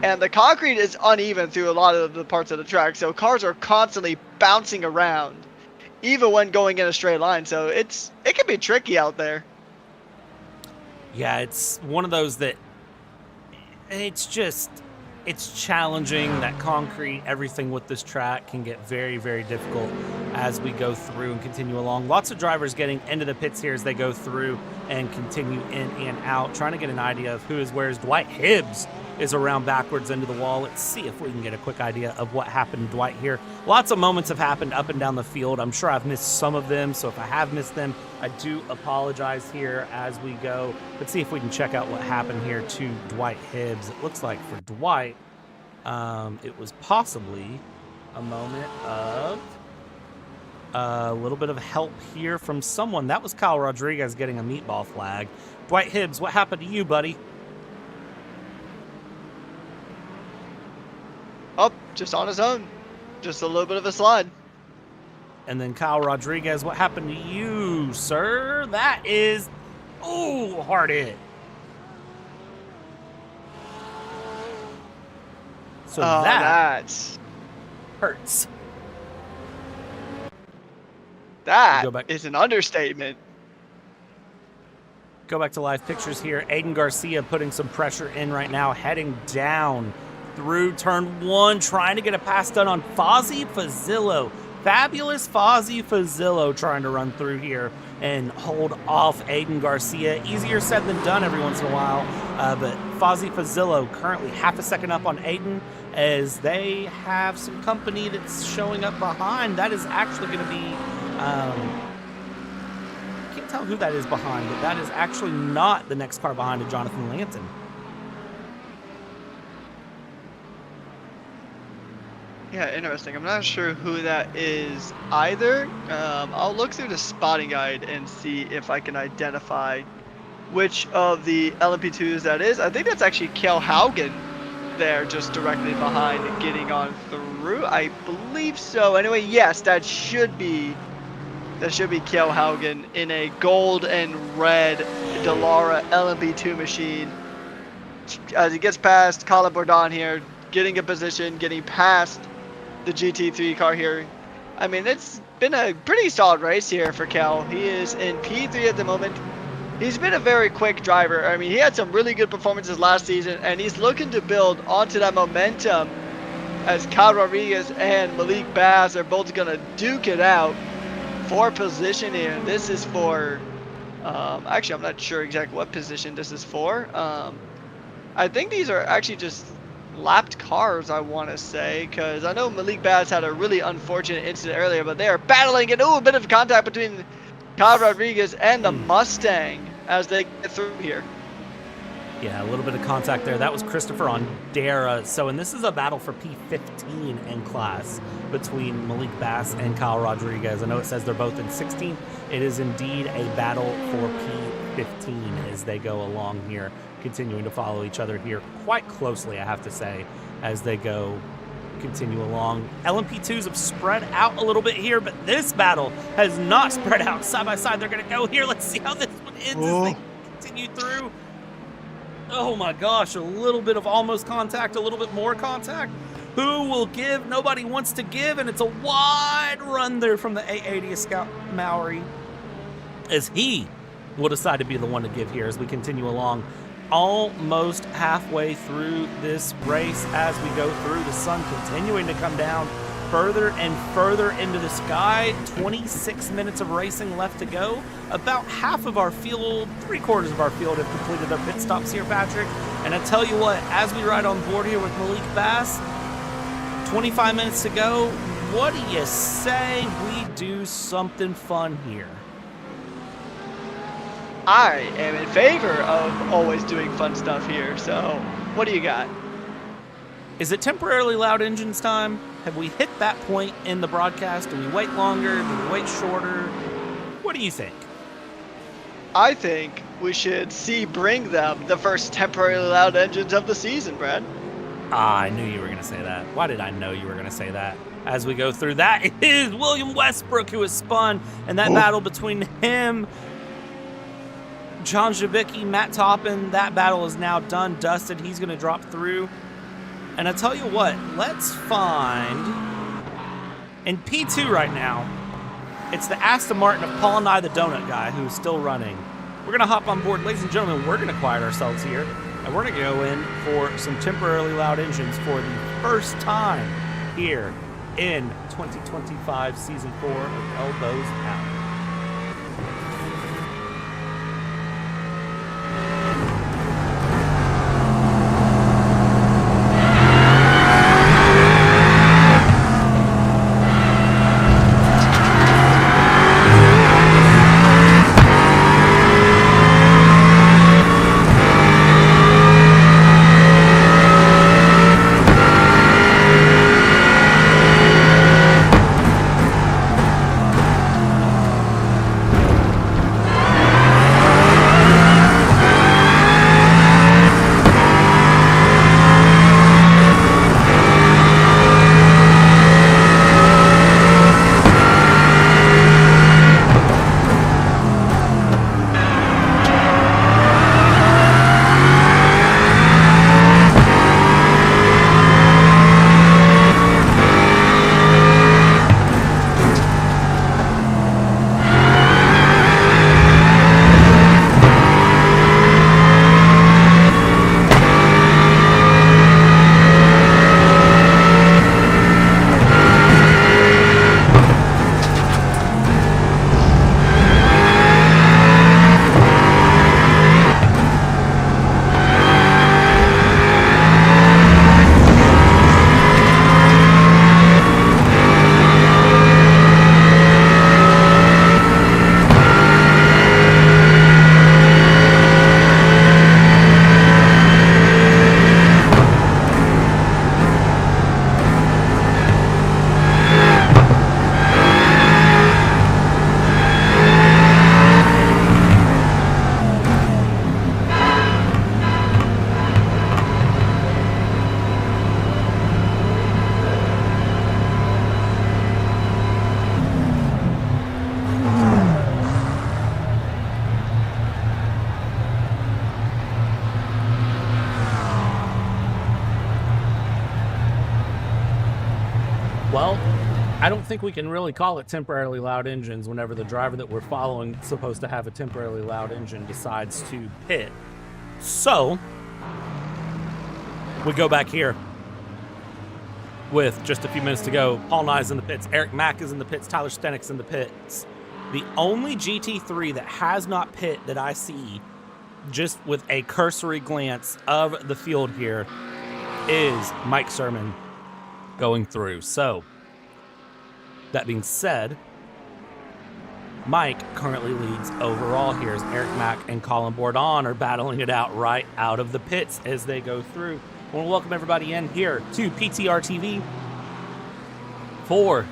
and the concrete is uneven through a lot of the parts of the track, so cars are constantly bouncing around, even when going in a straight line. So it can be tricky out there. Yeah, it's one of those that it's challenging. That concrete, everything with this track can get very, very difficult as we go through and continue along. Lots of drivers getting into the pits here as they go through and continue in and out, trying to get an idea of who is where. Dwight Hibbs is around backwards into the wall. Let's see if we can get a quick idea of what happened to Dwight here. Lots of moments have happened up and down the field. I'm sure I've missed some of them, so if I have missed them, I do apologize here as we go. Let's see if we can check out what happened here to Dwight Hibbs. It looks like for Dwight, it was possibly a moment of a little bit of help here from someone. That was Kyle Rodriguez getting a meatball flag. Dwight Hibbs, what happened to you, buddy? Oh, just on his own. Just a little bit of a slide. And then Kyle Rodriguez, what happened to you, sir? That is, oh, hard hit. So that hurts. That is an understatement. Go back to live pictures here. Aiden Garcia putting some pressure in right now, heading down through turn one, trying to get a pass done on Fozzie Fazillo. Fabulous Fozzie Fazillo trying to run through here and hold off Aiden Garcia. Easier said than done every once in a while, but Fozzie Fazillo currently half a second up on Aiden as they have some company that's showing up behind. That is actually going to be, can't tell who that is behind, but that is actually not the next car behind it, Jonathan Lanton. Yeah, interesting. I'm not sure who that is either. I'll look through the spotting guide and see if I can identify which of the LMP2s that is. I think that's actually Kale Haugen there, just directly behind and getting on through. I believe so. Anyway, yes, that should be Kale Haugen in a gold and red Dallara LMP2 machine. As he gets past Colin Bourdon here, getting a position, getting past the GT3 car here. I mean, it's been a pretty solid race here for Cal. He is in P3 at the moment. He's been a very quick driver. I mean, he had some really good performances last season, and he's looking to build onto that momentum as Kyle Rodriguez and Malik Bass are both going to duke it out for position here. This is for, actually, I'm not sure exactly what position this is for. I think these are actually just lapped cars, I want to say, because I know Malik Bass had a really unfortunate incident earlier, but they are battling, and a bit of contact between Kyle Rodriguez and the Mustang as they get through here. Yeah, a little bit of contact there. That was Christopher Ondera. So, and this is a battle for P15 in class between Malik Bass and Kyle Rodriguez. I know it says they're both in 16. It is indeed a battle for P15 as they go along here, continuing to follow each other here quite closely, I have to say, as they continue along. LMP2s have spread out a little bit here, but this battle has not spread out side by side. They're going to go here. Let's see how this one ends as they continue through. Oh my gosh, a little bit of almost contact, a little bit more contact. Who will give? Nobody wants to give, and it's a wide run there from the 880 Scout Mowry, as he will decide to be the one to give here as we continue along. Almost halfway through this race as we go through, the sun continuing to come down further and further into the sky. 26 minutes of racing left to go. About half of our field, 3/4 of our field have completed their pit stops here, Patrick. And I tell you what, as we ride on board here with Malik Bass, 25 minutes to go, what do you say we do something fun here? I am in favor of always doing fun stuff here, so what do you got? Is it temporarily loud engines time? Have we hit that point in the broadcast? Do we wait longer? Do we wait shorter? What do you think? I think we should bring them the first temporarily loud engines of the season, Brad. I knew you were going to say that. Why did I know you were going to say that? As we go through that, it is William Westbrook who has spun, and that battle between him, John Javicki, Matt Toppin, that battle is now done, dusted. He's going to drop through. And I tell you what, let's find, in P2 right now, it's the Aston Martin of Paul and I, the donut guy, who's still running. We're going to hop on board. Ladies and gentlemen, we're going to quiet ourselves here, and we're going to go in for some temporarily loud engines for the first time here in 2025 Season 4 of Elbows Out. I don't think we can really call it temporarily loud engines whenever the driver that we're following is supposed to have a temporarily loud engine decides to pit. So, we go back here with just a few minutes to go. Paul Nye's in the pits. Eric Mack is in the pits. Tyler Stenick's in the pits. The only GT3 that has not pit that I see just with a cursory glance of the field here is Mike Sermon going through. So, that being said, Mike currently leads overall here as Eric Mack and Colin Bourdon are battling it out right out of the pits as they go through. I want to welcome everybody in here to PTR TV for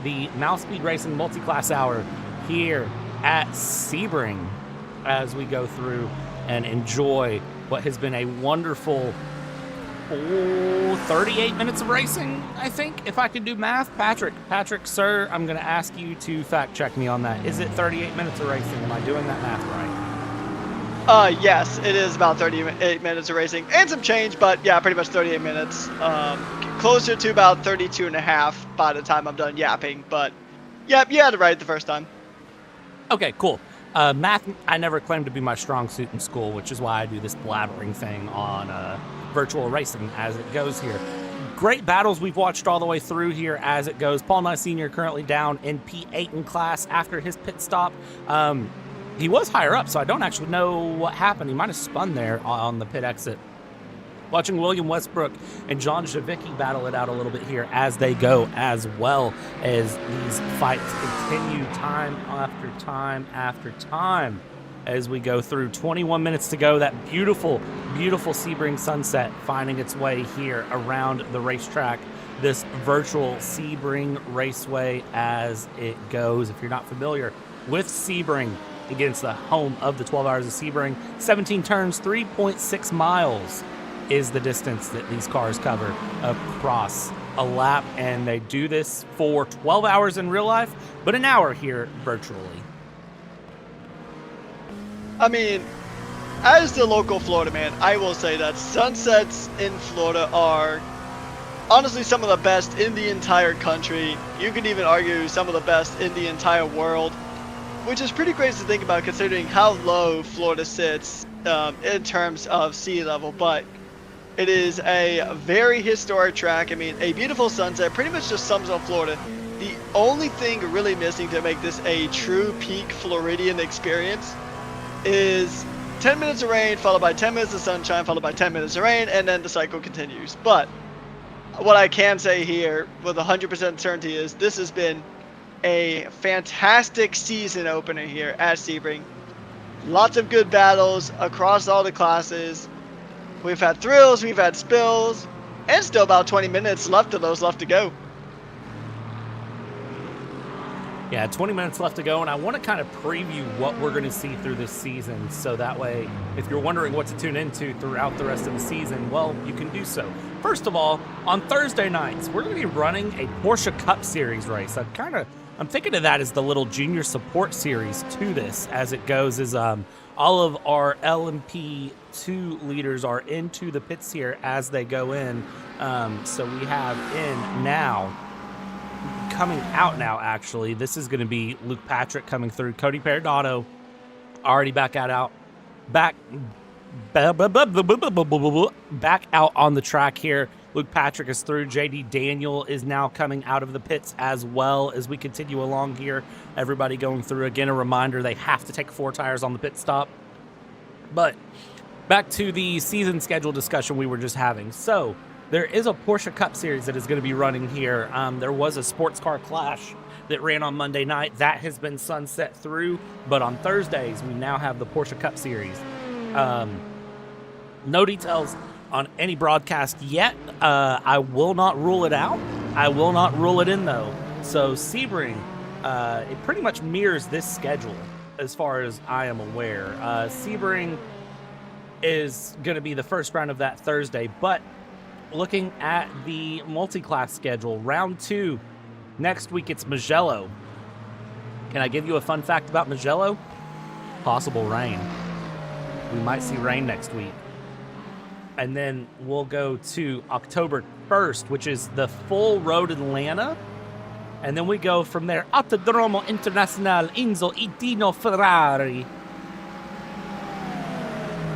the Malspeed Racing Multiclass Hour here at Sebring as we go through and enjoy what has been a wonderful 38 minutes of racing, I think, if I can do math. Patrick, sir, I'm going to ask you to fact check me on that. Is it 38 minutes of racing? Am I doing that math right? Yes, it is about 38 minutes of racing and some change, but yeah, pretty much 38 minutes. Closer to about 32 and a half by the time I'm done yapping, but yep, you had it right the first time. Okay, cool. Math, I never claimed to be my strong suit in school, which is why I do this blabbering thing on virtual racing as it goes here. Great battles we've watched all the way through here as it goes. Paul Nye Sr. currently down in P8 in class after his pit stop. He was higher up, so I don't actually know what happened. He might have spun there on the pit exit. Watching William Westbrook and John Javicki battle it out a little bit here as they go, as well as these fights continue time after time after time as we go through. 21 minutes to go. That beautiful, beautiful Sebring sunset finding its way here around the racetrack. This virtual Sebring Raceway as it goes. If you're not familiar with Sebring, against the home of the 12 Hours of Sebring, 17 turns, 3.6 miles is the distance that these cars cover across a lap, and they do this for 12 hours in real life, but an hour here virtually. I mean, as the local Florida man, I will say that sunsets in Florida are honestly some of the best in the entire country. You could even argue some of the best in the entire world, which is pretty crazy to think about considering how low Florida sits in terms of sea level. But it is a very historic track. I mean, a beautiful sunset pretty much just sums up Florida. The only thing really missing to make this a true peak Floridian experience is 10 minutes of rain, followed by 10 minutes of sunshine, followed by 10 minutes of rain, and then the cycle continues. But what I can say here with 100% certainty is this has been a fantastic season opener here at Sebring. Lots of good battles across all the classes. We've had thrills, we've had spills, and still about 20 minutes left of those left to go. Yeah, 20 minutes left to go, and I want to kind of preview what we're going to see through this season, so that way, if you're wondering what to tune into throughout the rest of the season, well, you can do so. First of all, on Thursday nights, we're going to be running a Porsche Cup Series race. I'm thinking of that as the little junior support series to this as it goes, is all of our LMP2 leaders are into the pits here as they go in. So we have in now, coming out now actually, this is going to be Luke Patrick coming through. Cody Peridotto already back out on the track here. Luke Patrick is through. JD Daniel is now coming out of the pits as well as we continue along here. Everybody going through. Again, a reminder, they have to take 4 tires on the pit stop. But back to the season schedule discussion we were just having. So there is a Porsche Cup Series that is going to be running here. There was a sports car clash that ran on Monday night. That has been sunset through. But on Thursdays, we now have the Porsche Cup Series. No details on any broadcast yet. I will not rule it out. I will not rule it in, though. So Sebring, it pretty much mirrors this schedule as far as I am aware. Sebring is going to be the first round of that Thursday, but looking at the multi-class schedule, round 2, next week it's Mugello. Can I give you a fun fact about Mugello? Possible rain. We might see rain next week. And then we'll go to October 1st, which is the full road Atlanta. And then we go from there, Autodromo Internazionale Enzo Itino Ferrari.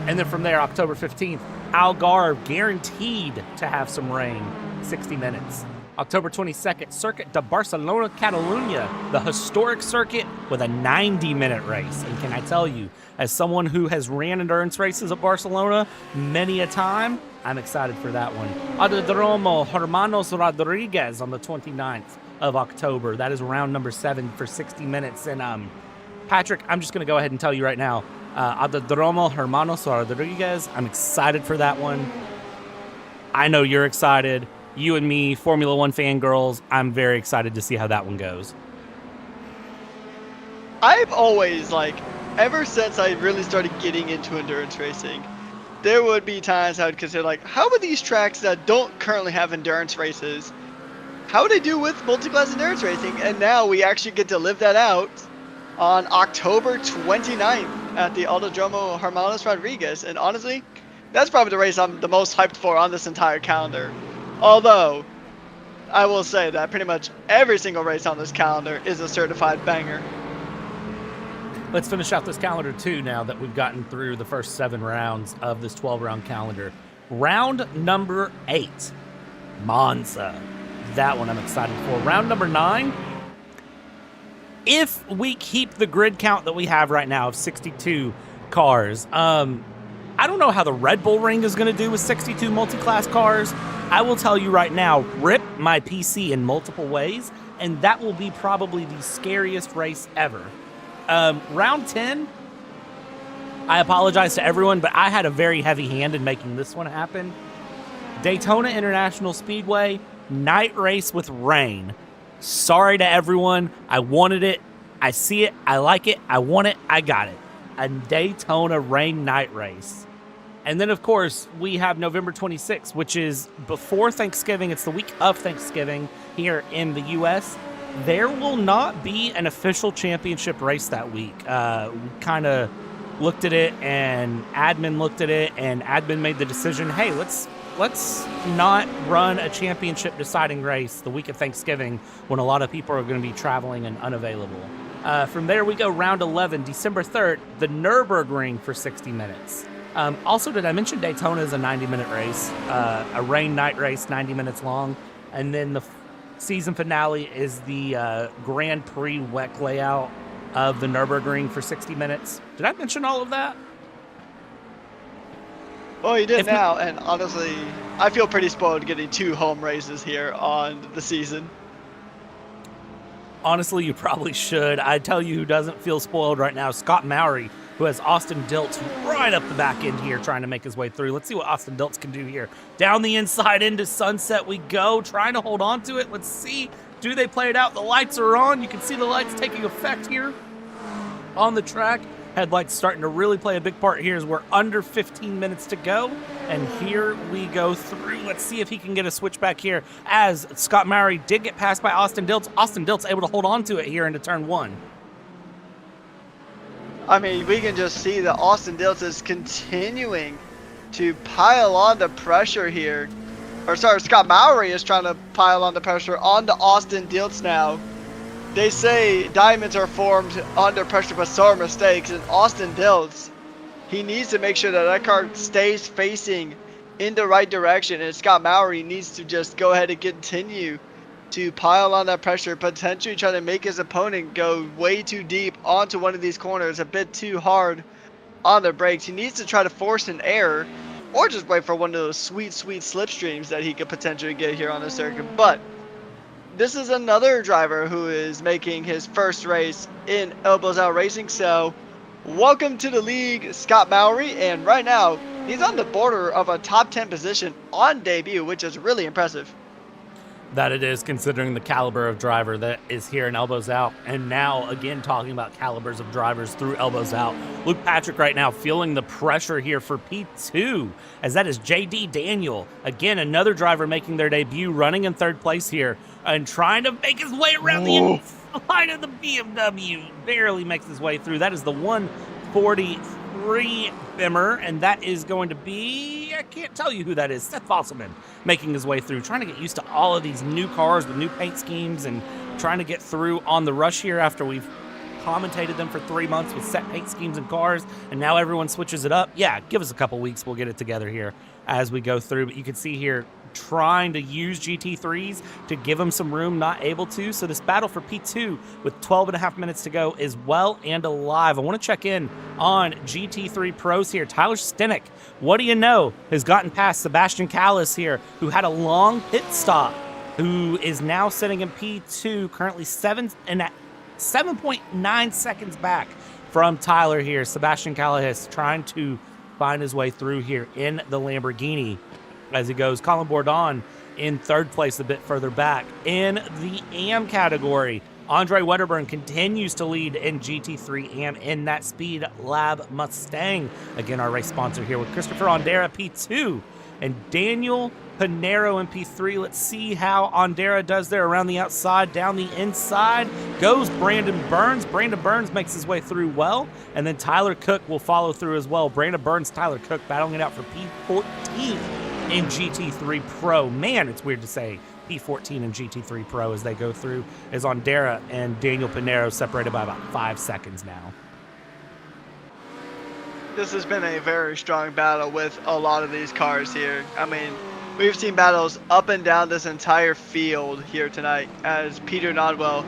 And then from there, October 15th, Algarve, guaranteed to have some rain, 60 minutes. October 22nd, Circuit de Barcelona, Catalunya, the historic circuit with a 90-minute race. And can I tell you, as someone who has ran endurance races at Barcelona many a time, I'm excited for that one. Autodromo Hermanos Rodriguez on the 29th of October. That is round number 7 for 60 minutes. And Patrick, I'm just going to go ahead and tell you right now, Autodromo Hermanos Rodriguez, I'm excited for that one. I know you're excited. You and me, Formula One fangirls, I'm very excited to see how that one goes. I've always, ever since I really started getting into endurance racing, there would be times I would consider, how would these tracks that don't currently have endurance races, how would they do with multi-class endurance racing? And now we actually get to live that out on October 29th at the Autodromo Hermanos Rodriguez. And honestly, that's probably the race I'm the most hyped for on this entire calendar. Although, I will say that pretty much every single race on this calendar is a certified banger. Let's finish out this calendar too now that we've gotten through the first 7 rounds of this 12-round calendar. Round number 8, Monza. That one I'm excited for. Round number 9, if we keep the grid count that we have right now of 62 cars, I don't know how the Red Bull Ring is going to do with 62 multi-class cars. I will tell you right now, rip my PC in multiple ways, and that will be probably the scariest race ever. Round 10, I apologize to everyone, but I had a very heavy hand in making this one happen. Daytona International Speedway, night race with rain. Sorry to everyone. I wanted it. I see it. I like it. I want it. I got it. A Daytona rain night race. And then, of course, we have November 26th, which is before Thanksgiving. It's the week of Thanksgiving here in the U.S. There will not be an official championship race that week. We kind of looked at it, and admin looked at it, and admin made the decision, hey, let's not run a championship deciding race the week of Thanksgiving when a lot of people are going to be traveling and unavailable. From there, we go round 11, December 3rd, the Nürburgring for 60 minutes. Also, did I mention Daytona is a 90-minute race, a rain night race, 90 minutes long, and then the season finale is the Grand Prix WEC layout of the Nürburgring for 60 minutes. Did I mention all of that? Well, you did now, and honestly, I feel pretty spoiled getting 2 home races here on the season. Honestly, you probably should. I tell you who doesn't feel spoiled right now, Scott Mowry, who has Austin Dilts right up the back end here trying to make his way through. Let's see what Austin Dilts can do here. Down the inside into Sunset we go, trying to hold on to it. Let's see, do they play it out? The lights are on. You can see the lights taking effect here on the track. Headlights starting to really play a big part here as we're under 15 minutes to go. And here we go through. Let's see if he can get a switch back here as Scott Mowry did get passed by Austin Dilts. Austin Dilts able to hold on to it here into turn 1. I mean, we can just see that Austin Dilts is continuing to pile on the pressure here. Or sorry, Scott Mowry is trying to pile on the pressure onto Austin Dilts now. They say diamonds are formed under pressure, but so are mistakes. And Austin Dilts, he needs to make sure that that car stays facing in the right direction. And Scott Mowry needs to just go ahead and continue to pile on that pressure, potentially trying to make his opponent go way too deep onto one of these corners, a bit too hard on the brakes. He needs to try to force an error or just wait for one of those sweet slipstreams that he could potentially get here on the circuit. But this is another driver who is making his first race in Elbows Out Racing. So welcome to the league, Scott Mowry. And right now, he's on the border of a top 10 position on debut, which is really impressive. That it is, considering the caliber of driver that is here in Elbows Out. And now, again, talking about calibers of drivers through Elbows Out. Luke Patrick right now feeling the pressure here for P2, as that is J.D. Daniel. Again, another driver making their debut, running in third place here, and trying to make his way around the inside of the BMW. Barely makes his way through. That is the 143 Bimmer, and that is going to be, I can't tell you who that is, Seth Fosselman making his way through, trying to get used to all of these new cars with new paint schemes and trying to get through on the rush here after we've commentated them for 3 months with set paint schemes and cars, and now everyone switches it up. Yeah, give us a couple weeks. We'll get it together here as we go through. But you can see here trying to use GT3s to give them some room, not able to. So this battle for P2 with 12 and a half minutes to go is well and alive. I want to check in on GT3 pros here. Tyler Stenick, what do you know, has gotten past Sebastian Callis here, who had a long pit stop, who is now sitting in P2, currently 7.9 seconds back from Tyler here. Sebastian Callis trying to find his way through here in the Lamborghini as he goes. Colin Bourdon in third place a bit further back. In the AM category, Andre Wedderburn continues to lead in GT3 AM in that Speed Lab Mustang. Again, our race sponsor here with Christopher Ondera P2 and Daniel Pinero in P3. Let's see how Ondera does there. Around the outside, down the inside goes Brandon Burns. Brandon Burns makes his way through well, and then Tyler Cook will follow through as well. Brandon Burns, Tyler Cook battling it out for P14 in GT3 Pro. Man, it's weird to say P14 in GT3 Pro as they go through, as Ondera and Daniel Pinero separated by about 5 seconds now. This has been a very strong battle with a lot of these cars here. I mean, we've seen battles up and down this entire field here tonight as Peter Nodwell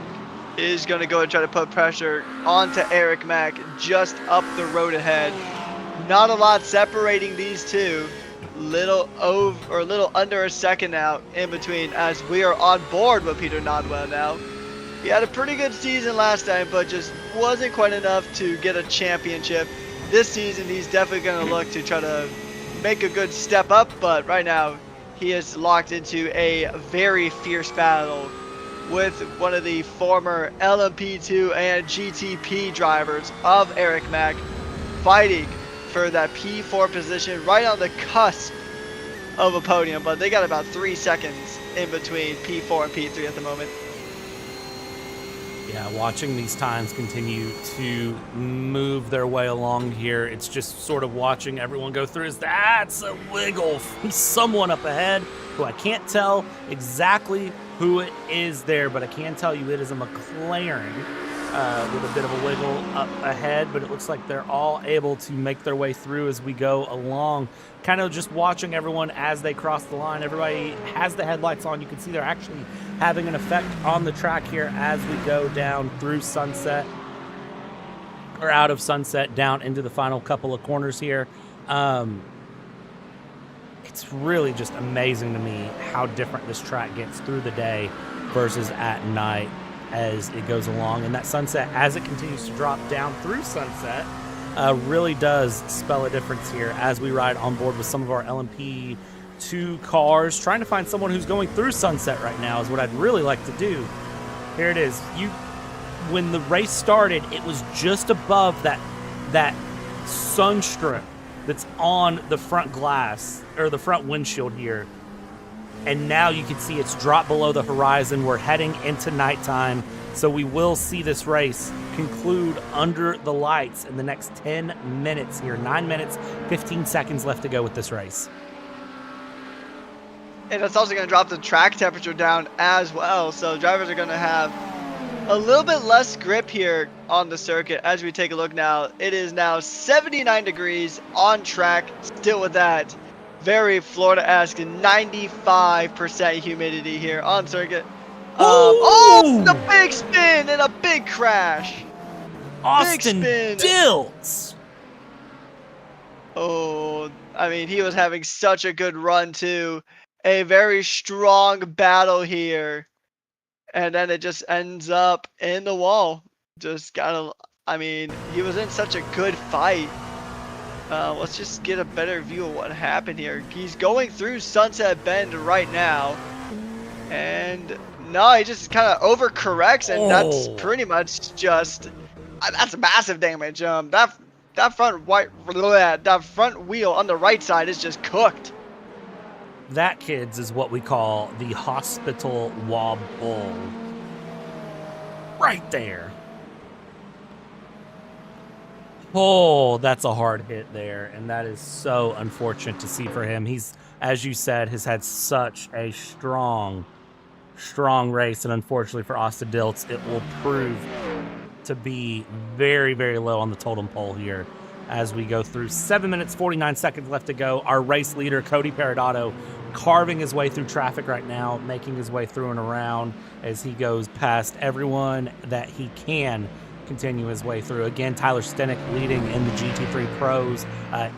is going to go and try to put pressure onto Eric Mack just up the road ahead. Not a lot separating these two. Little under a second now in between as we are on board with Peter Nodwell now. He had a pretty good season last time, but just wasn't quite enough to get a championship. This season, he's definitely going to look to try to make a good step up, but right now, he is locked into a very fierce battle with one of the former LMP2 and GTP drivers of Eric Mack, fighting for that P4 position right on the cusp of a podium, but they got about 3 seconds in between P4 and P3 at the moment. Yeah, watching these times continue to move their way along here, it's just sort of watching everyone go through. That's a wiggle from someone up ahead who I can't tell exactly who it is there, but I can tell you it is a McLaren with a bit of a wiggle up ahead, but it looks like they're all able to make their way through as we go along. Kind of just watching everyone as they cross the line. Everybody has the headlights on. You can see they're actually having an effect on the track here as we go down through Sunset, or out of Sunset down into the final couple of corners here. It's really just amazing to me how different this track gets through the day versus at night as it goes along. And that sunset, as it continues to drop down through Sunset, really does spell a difference here as we ride on board with some of our LMP2 cars. Trying to find someone who's going through Sunset right now is what I'd really like to do. Here it is. When the race started, it was just above that sun strip that's on the front glass, or the front windshield here. And now you can see it's dropped below the horizon. We're heading into nighttime, so we will see this race conclude under the lights in the next 10 minutes here. 9 minutes, 15 seconds left to go with this race. And it's also going to drop the track temperature down as well, so drivers are going to have a little bit less grip here on the circuit. As we take a look now, it is now 79 degrees on track, still with that very Florida-esque 95% humidity here on circuit. Oh, the big spin and a big crash. Austin Dilts. Oh, I mean, he was having such a good run too. A very strong battle here. And then it just ends up in the wall. Just gotta, I mean, he was in such a good fight. Let's just get a better view of what happened here. He's going through Sunset Bend right now. And no, he just kind of overcorrects, and that's pretty much just, that's massive damage. That front that front wheel on the right side is just cooked. That, kids, is what we call the hospital wobble. Right there. Oh, that's a hard hit there, and that is so unfortunate to see for him. He's, as you said, has had such a strong strong race, and unfortunately for Austin Diltz, it will prove to be very, very low on the totem pole here as we go through. 7 minutes, 49 seconds left to go. Our race leader, Cody Perodato, carving his way through traffic right now, making his way through and around as he goes past everyone that he can continue his way through. Again, Tyler Stenick leading in the GT3 Pros.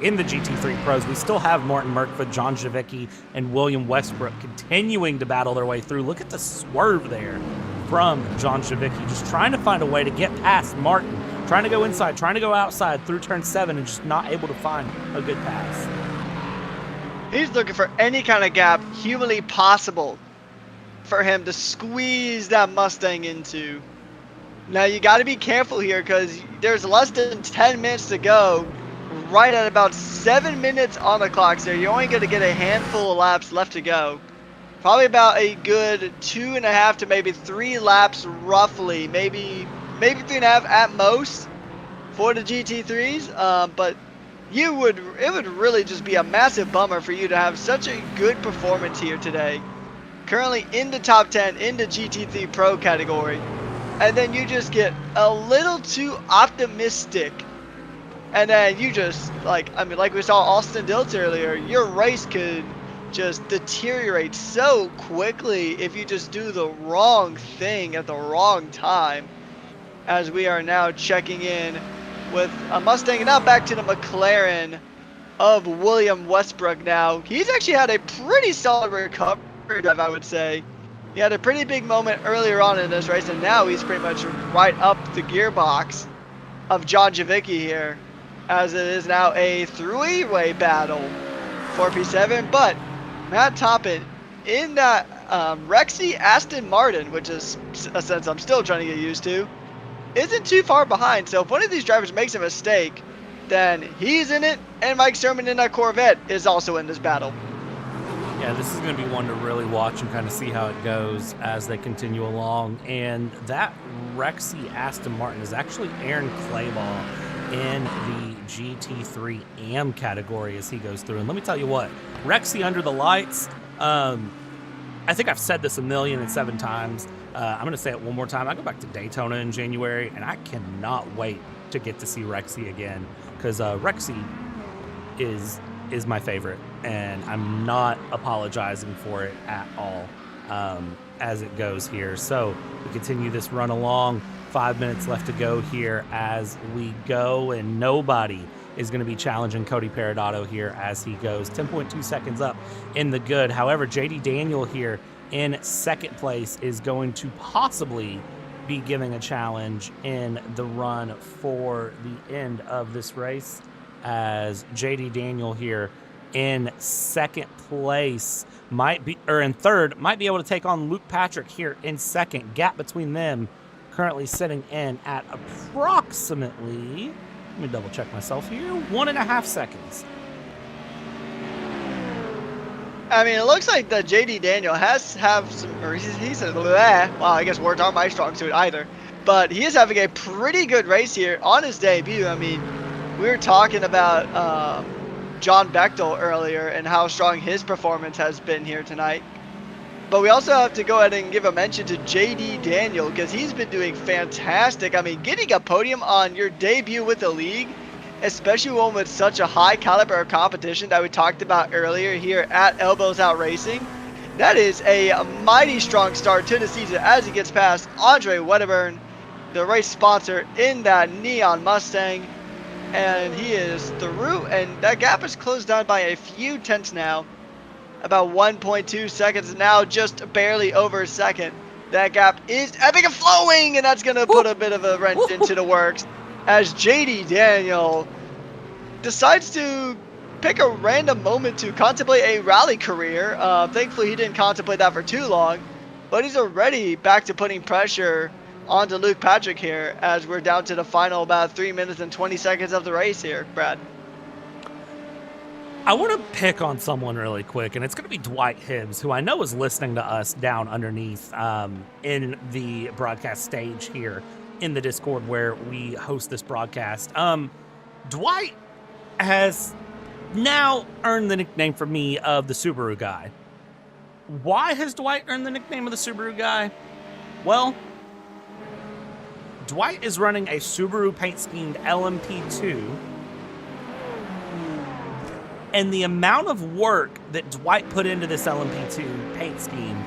In the GT3 Pros, we still have Martin Merkfoot, John Javicki, and William Westbrook continuing to battle their way through. Look at the swerve there from John Javicki, just trying to find a way to get past Martin, trying to go inside, trying to go outside through turn 7, and just not able to find a good pass. He's looking for any kind of gap humanly possible for him to squeeze that Mustang into. Now you got to be careful here because there's less than 10 minutes to go. Right at about 7 minutes on the clock, so you're only going to get a handful of laps left to go. Probably about a good 2.5 to maybe 3 laps roughly, maybe 3.5 at most for the GT3s. But it would really just be a massive bummer for you to have such a good performance here today. Currently in the top 10 in the GT3 Pro category. And then you just get a little too optimistic. And then you just, like we saw Austin Diltz earlier, your race could just deteriorate so quickly if you just do the wrong thing at the wrong time. As we are now checking in with a Mustang, and now back to the McLaren of William Westbrook now. He's actually had a pretty solid recovery, I would say. He had a pretty big moment earlier on in this race, and now he's pretty much right up the gearbox of John Javicki here, as it is now a three-way battle for P7. But Matt Toppin in that Rexy Aston Martin, which is a sense I'm still trying to get used to, isn't too far behind. So if one of these drivers makes a mistake, then he's in it, and Mike Sturman in that Corvette is also in this battle. Yeah, this is going to be one to really watch and kind of see how it goes as they continue along. And that Rexy Aston Martin is actually Aaron Clayball in the GT3 AM category as he goes through. And let me tell you what, Rexy under the lights, I think I've said this 1,000,007 times. I'm going to say it one more time. I go back to Daytona in January, and I cannot wait to get to see Rexy again, because Rexy is my favorite, and I'm not apologizing for it at all as it goes here. So we continue this run along. 5 minutes left to go here as we go, and nobody is going to be challenging Cody Perodato here as he goes. 10.2 seconds up in the good. However, JD Daniel here in second place is going to possibly be giving a challenge in the run for the end of this race, as JD Daniel here in second place in third might be able to take on Luke Patrick here in second. Gap between them currently sitting in at approximately, let me double check myself here, 1.5 seconds. I mean, it looks like that JD Daniel has some, or he said, well, I guess words aren't my strong suit either, but he is having a pretty good race here on his debut. I mean, we were talking about John Bechtel earlier and how strong his performance has been here tonight. But we also have to go ahead and give a mention to JD Daniel, because he's been doing fantastic. I mean, getting a podium on your debut with the league, especially one with such a high caliber of competition that we talked about earlier here at Elbows Out Racing, that is a mighty strong start to the season as he gets past Andre Wedderburn, the race sponsor in that neon Mustang. And he is through, and that gap is closed down by a few tenths now. About 1.2 seconds now, just barely over a second. That gap is epic and flowing, and that's going to put a bit of a wrench into the works as JD Daniel decides to pick a random moment to contemplate a rally career. Thankfully, he didn't contemplate that for too long, but he's already back to putting pressure onto Luke Patrick here as we're down to the final about 3 minutes and 20 seconds of the race here, Brad. I want to pick on someone really quick, and it's going to be Dwight Hibbs, who I know is listening to us down underneath in the broadcast stage here in the Discord where we host this broadcast. Dwight has now earned the nickname for me of the Subaru guy. Why has Dwight earned the nickname of the Subaru guy? Well, Dwight is running a Subaru paint-schemed LMP2, and the amount of work that Dwight put into this LMP2 paint scheme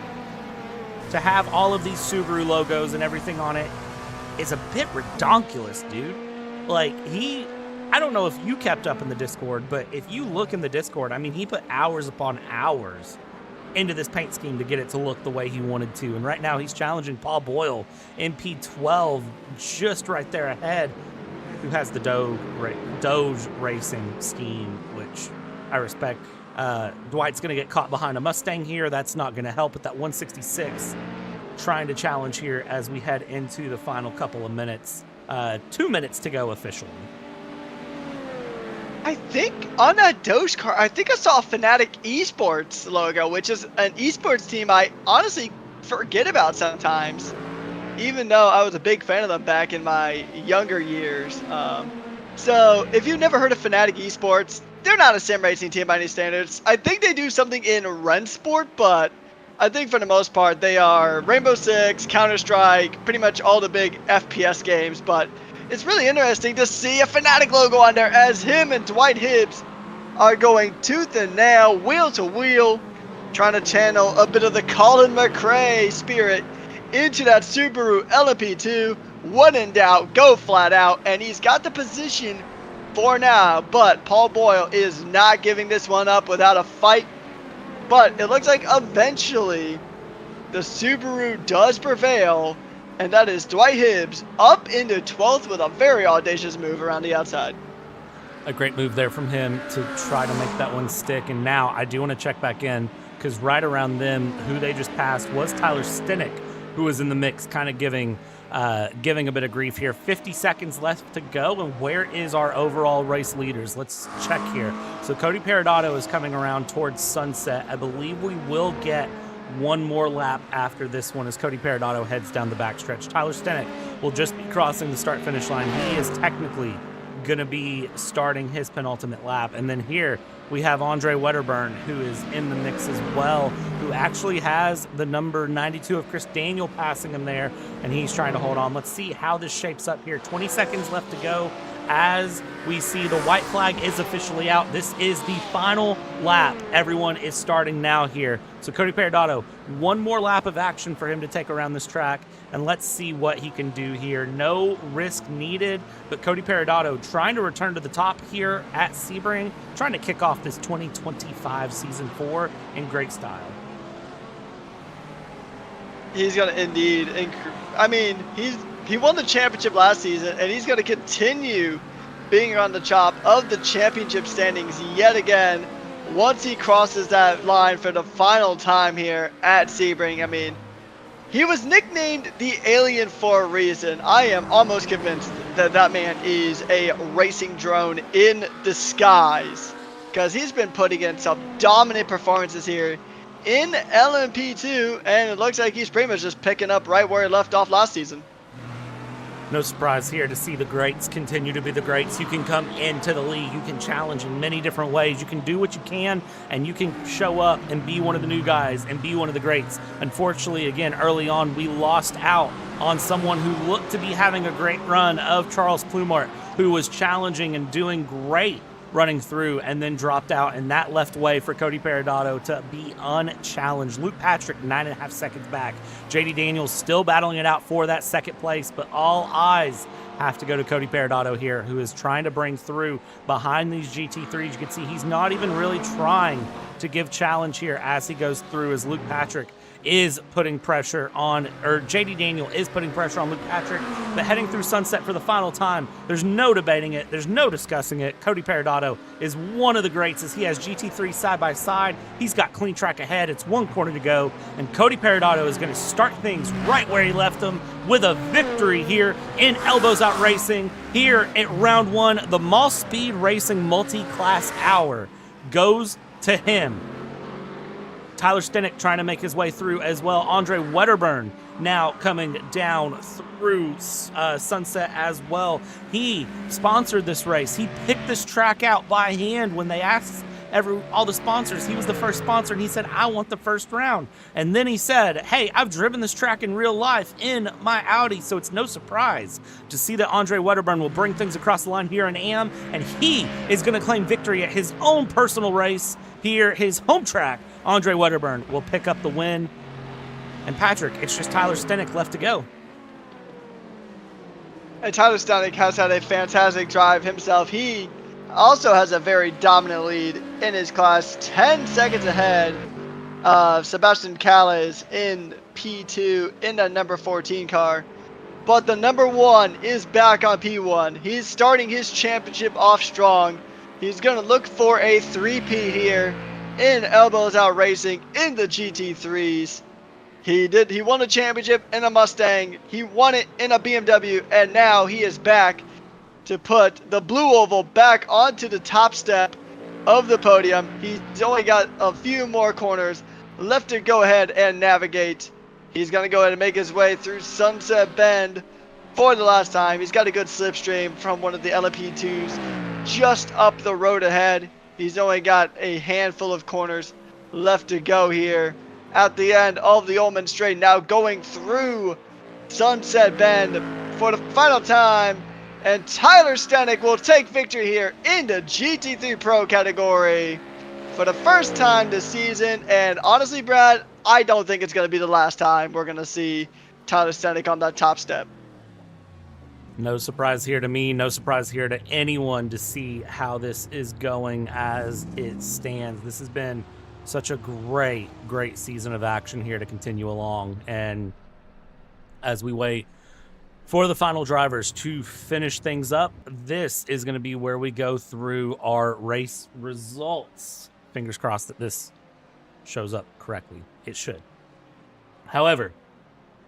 to have all of these Subaru logos and everything on it is a bit redonkulous, dude. Like, I don't know if you kept up in the Discord, but if you look in the Discord, I mean, he put hours upon hours into this paint scheme to get it to look the way he wanted to. And right now he's challenging Paul Boyle in P12, just right there ahead, who has the Doge racing scheme, which I respect. Dwight's going to get caught behind a Mustang here. That's not going to help with that 166. Trying to challenge here as we head into the final couple of minutes. 2 minutes to go officially. I think on that Doge car, I think I saw a Fnatic Esports logo, which is an esports team I honestly forget about sometimes, even though I was a big fan of them back in my younger years. So if you've never heard of Fnatic Esports, they're not a sim racing team by any standards. I think they do something in Run Sport, but I think for the most part they are Rainbow Six, Counter-Strike, pretty much all the big FPS games. But it's really interesting to see a Fnatic logo on there as him and Dwight Hibbs are going tooth and nail, wheel to wheel, trying to channel a bit of the Colin McRae spirit into that Subaru LMP2. When in doubt, go flat out, and he's got the position for now, but Paul Boyle is not giving this one up without a fight. But it looks like eventually the Subaru does prevail, and that is Dwight Hibbs up into 12th with a very audacious move around the outside. A great move there from him to try to make that one stick. And now I do want to check back in, because right around them, who they just passed was Tyler Stenick, who was in the mix, kind of giving a bit of grief here. 50 seconds left to go, and where is our overall race leaders? Let's check here. So Cody Peridotto is coming around towards Sunset. I believe we will get one more lap after this one as Cody Peridotto heads down the backstretch. Tyler Stenick will just be crossing the start-finish line. He is technically going to be starting his penultimate lap. And then here we have Andre Wedderburn, who is in the mix as well, who actually has the number 92 of Chris Daniel passing him there, and he's trying to hold on. Let's see how this shapes up here. 20 seconds left to go as we see the white flag is officially out. This is the final lap. Everyone is starting now here. So Cody Peridotto, one more lap of action for him to take around this track, and let's see what he can do here. No risk needed, but Cody Peridotto trying to return to the top here at Sebring, trying to kick off this 2025 Season 4 in great style. He's going to indeed, I mean, he won the championship last season, and he's going to continue being on the top of the championship standings yet again once he crosses that line for the final time here at Sebring. I mean, he was nicknamed the Alien for a reason. I am almost convinced that that man is a racing drone in disguise, because he's been putting in some dominant performances here in LMP2, and it looks like he's pretty much just picking up right where he left off last season. No surprise here to see the greats continue to be the greats. You can come into the league, you can challenge in many different ways, you can do what you can, and you can show up and be one of the new guys and be one of the greats. Unfortunately, again, early on, we lost out on someone who looked to be having a great run of Charles Plumart, who was challenging and doing great running through, and then dropped out, and that left way for Cody Peridotto to be unchallenged. Luke Patrick 9.5 seconds back. JD Daniels still battling it out for that second place, but all eyes have to go to Cody Peridotto here, who is trying to bring through behind these GT3s. You can see he's not even really trying to give challenge here as he goes through, as Luke Patrick is putting pressure on, or JD Daniel is putting pressure on Luke Patrick, but heading through Sunset for the final time. There's no debating it. There's no discussing it. Cody Peridotto is one of the greats as he has GT3 side by side. He's got clean track ahead. It's one corner to go, and Cody Peridotto is going to start things right where he left them with a victory here in Elbows Out Racing here at round one. The Malspeed Racing Multiclass Hour goes to him. Tyler Stenick trying to make his way through as well. Andre Wedderburn now coming down through Sunset as well. He sponsored this race. He picked this track out by hand when they asked all the sponsors. He was the first sponsor, and he said, I want the first round. And then he said, hey, I've driven this track in real life in my Audi, so it's no surprise to see that Andre Wedderburn will bring things across the line here in AM, and he is going to claim victory at his own personal race here, his home track. Andre Wedderburn will pick up the win. And Patrick, it's just Tyler Stenick left to go. And Tyler Stenick has had a fantastic drive himself. He also has a very dominant lead in his class, 10 seconds ahead of Sebastian Calles in P2 in that number 14 car. But the number 1 is back on P1. He's starting his championship off strong. He's going to look for a 3P here in Elbows Out Racing in the GT3s. He won a championship in a Mustang. He won it in a BMW, and now he is back to put the blue oval back onto the top step of the podium. He's only got a few more corners left to go ahead and navigate. He's going to go ahead and make his way through Sunset Bend for the last time. He's got a good slipstream from one of the LMP2s just up the road ahead. He's only got a handful of corners left to go here at the end of the Ullman Straight, now going through Sunset Bend for the final time. And Tyler Stenick will take victory here in the GT3 Pro category for the first time this season. And honestly, Brad, I don't think it's going to be the last time we're going to see Tyler Stenick on that top step. No surprise here to me, no surprise here to anyone to see how this is going as it stands. This has been such a great season of action here to continue along. And as we wait for the final drivers to finish things up, this is going to be where we go through our race results. Fingers crossed that this shows up correctly. It should. However,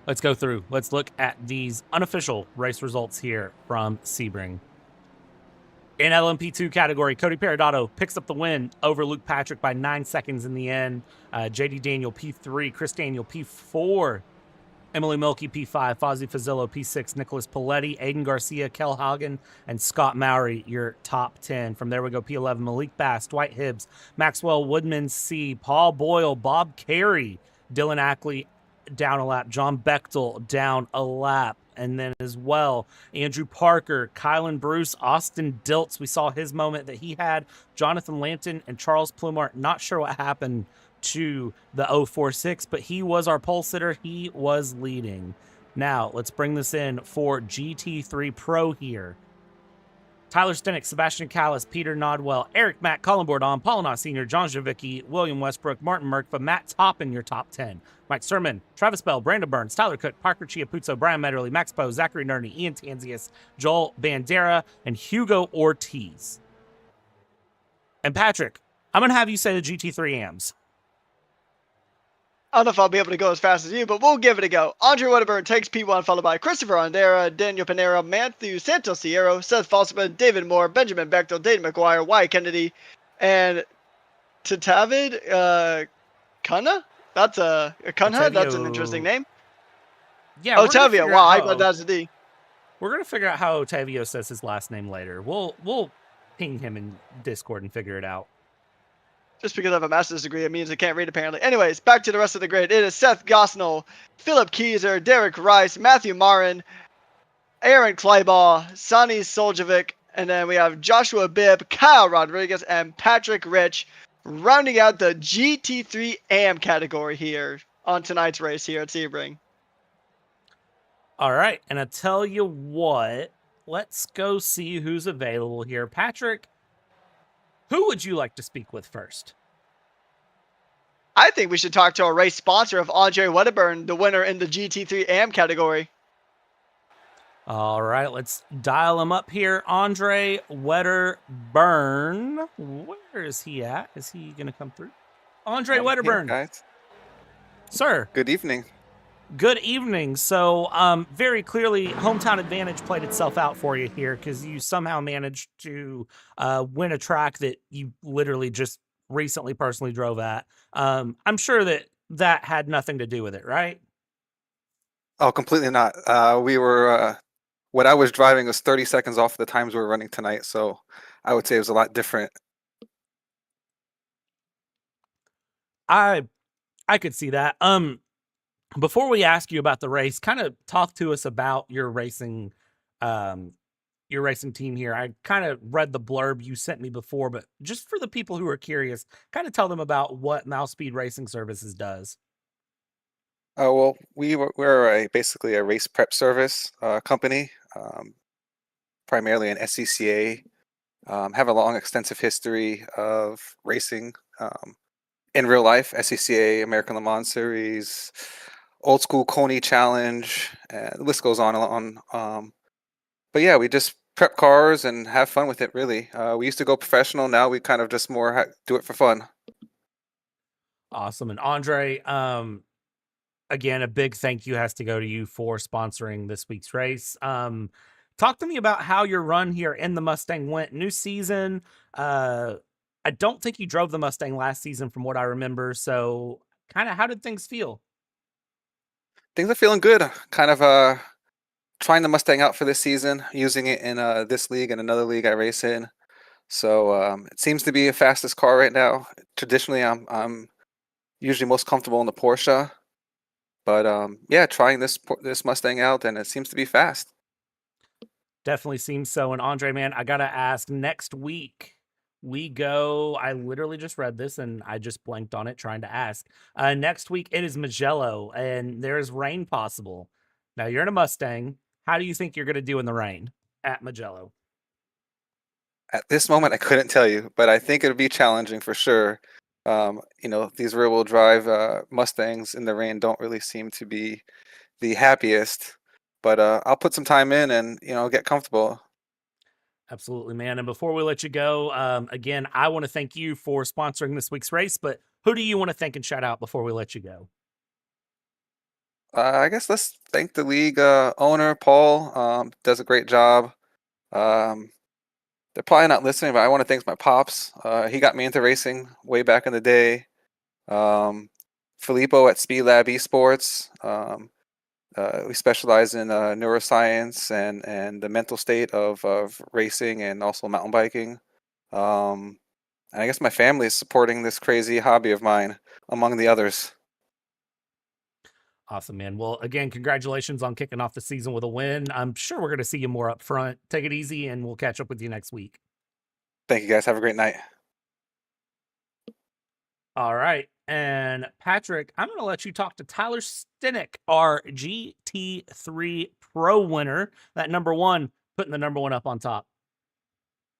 let's go through. Let's look at these unofficial race results here from Sebring. In LMP2 category, Cody Peridotto picks up the win over Luke Patrick by 9 seconds in the end. JD Daniel P3, Chris Daniel P4, Emily Milky P5, Fozzie Fazzillo P6, Nicholas Paletti, Aiden Garcia, Kel Hagen, and Scott Mowry, your top 10. From there we go P11, Malik Bass, Dwight Hibbs, Maxwell Woodman C, Paul Boyle, Bob Carey, Dylan Ackley down a lap, John Bechtel down a lap. And then as well, Andrew Parker, Kylan Bruce, Austin Diltz. We saw his moment that he had. Jonathan Lanton and Charles Plumart. Not sure what happened to the 046, but he was our pole sitter. He was leading. Now, let's bring this in for GT3 Pro here. Tyler Stenick, Sebastian Calles, Peter Nodwell, Eric Mack, Colin Bourdon, Paul Knott Sr., John Javicki, William Westbrook, Martin Merkva, Matt Toppin, your top 10. Mike Sermon, Travis Bell, Brandon Burns, Tyler Cook, Parker Chiapuzzo, Brian Medderly, Max Poe, Zachary Nerney, Ian Tanzius, Joel Bandera, and Hugo Ortiz. And Patrick, I'm going to have you say the GT3 AMs. I don't know if I'll be able to go as fast as you, but we'll give it a go. Andre Wedderburn takes P1, followed by Christopher Andera, Daniel Pinero, Matthew Santos Sierra, Seth Falsman, David Moore, Benjamin Bechtel, Dayton McGuire, Wyatt Kennedy, and Tatavid Cunha? That's a Cunha? That's an interesting name. Yeah, Otavio. Wow, I thought that was a D. We're going to figure out how Otavio says his last name later. We'll ping him in Discord and figure it out. Just because I have a master's degree, it means I can't read, apparently. Anyways, back to the rest of the grid. It is Seth Gosnell, Philip Kieser, Derek Rice, Matthew Marin, Aaron Kleibaugh, Sonny Soljovic, and then we have Joshua Bibb, Kyle Rodriguez, and Patrick Rich, rounding out the GT3 AM category here on tonight's race here at Sebring. All right, and I tell you what, let's go see who's available here. Patrick, who would you like to speak with first? I think we should talk to our race sponsor of Andre Wedderburn, the winner in the GT3 AM category. All right, let's dial him up here. Andre Wedderburn. Where is he at? Is he going to come through? Andre Wedderburn. Hey, guys. Sir. Good evening. Good evening. So, very clearly, hometown advantage played itself out for you here because you somehow managed to win a track that you literally just recently personally drove at. I'm sure that had nothing to do with it, right? Oh, completely not. What I was driving was 30 seconds off the times we were running tonight, so I would say it was a lot different. I could see that. Before we ask you about the race, kind of talk to us about your racing team here. I kind of read the blurb you sent me before, but just for the people who are curious, kind of tell them about what Malspeed Racing Services does. Oh well, we're basically a race prep service company, primarily an SCCA. Have a long, extensive history of racing in real life. SCCA, American Le Mans Series, old school Coney Challenge, the list goes on and on. But yeah, we just prep cars and have fun with it. Really, we used to go professional. Now we kind of just more do it for fun. Awesome. And Andre, again, a big thank you has to go to you for sponsoring this week's race. Talk to me about how your run here in the Mustang went. New season. I don't think you drove the Mustang last season from what I remember. So kind of how did things feel? Things are feeling good. Kind of trying the Mustang out for this season, using it in this league and another league I race in. So it seems to be a fastest car right now. Traditionally, I'm usually most comfortable in the Porsche, but yeah, trying this Mustang out, and it seems to be fast. Definitely seems so. And Andre, man, I gotta ask, next week we go. I literally just read this and I just blanked on it trying to ask. Next week it is Magello and there is rain possible. Now you're in a Mustang. How do you think you're gonna do in the rain at Magello? At this moment, I couldn't tell you, but I think it'll be challenging for sure. These rear-wheel drive Mustangs in the rain don't really seem to be the happiest. But I'll put some time in and get comfortable. Absolutely, man. And before we let you go, again, I want to thank you for sponsoring this week's race. But who do you want to thank and shout out before we let you go? I guess let's thank the league owner, Paul. Does a great job. Um, they're probably not listening, but I want to thank my pops. He got me into racing way back in the day. Filippo at Speed Lab Esports. We specialize in neuroscience and the mental state of racing and also mountain biking. And I guess my family is supporting this crazy hobby of mine, among the others. Awesome, man. Well, again, congratulations on kicking off the season with a win. I'm sure we're going to see you more up front. Take it easy, and we'll catch up with you next week. Thank you guys. Have a great night. All right. And Patrick, I'm going to let you talk to Tyler Stinick, our GT3 Pro winner. That number one, putting the number one up on top.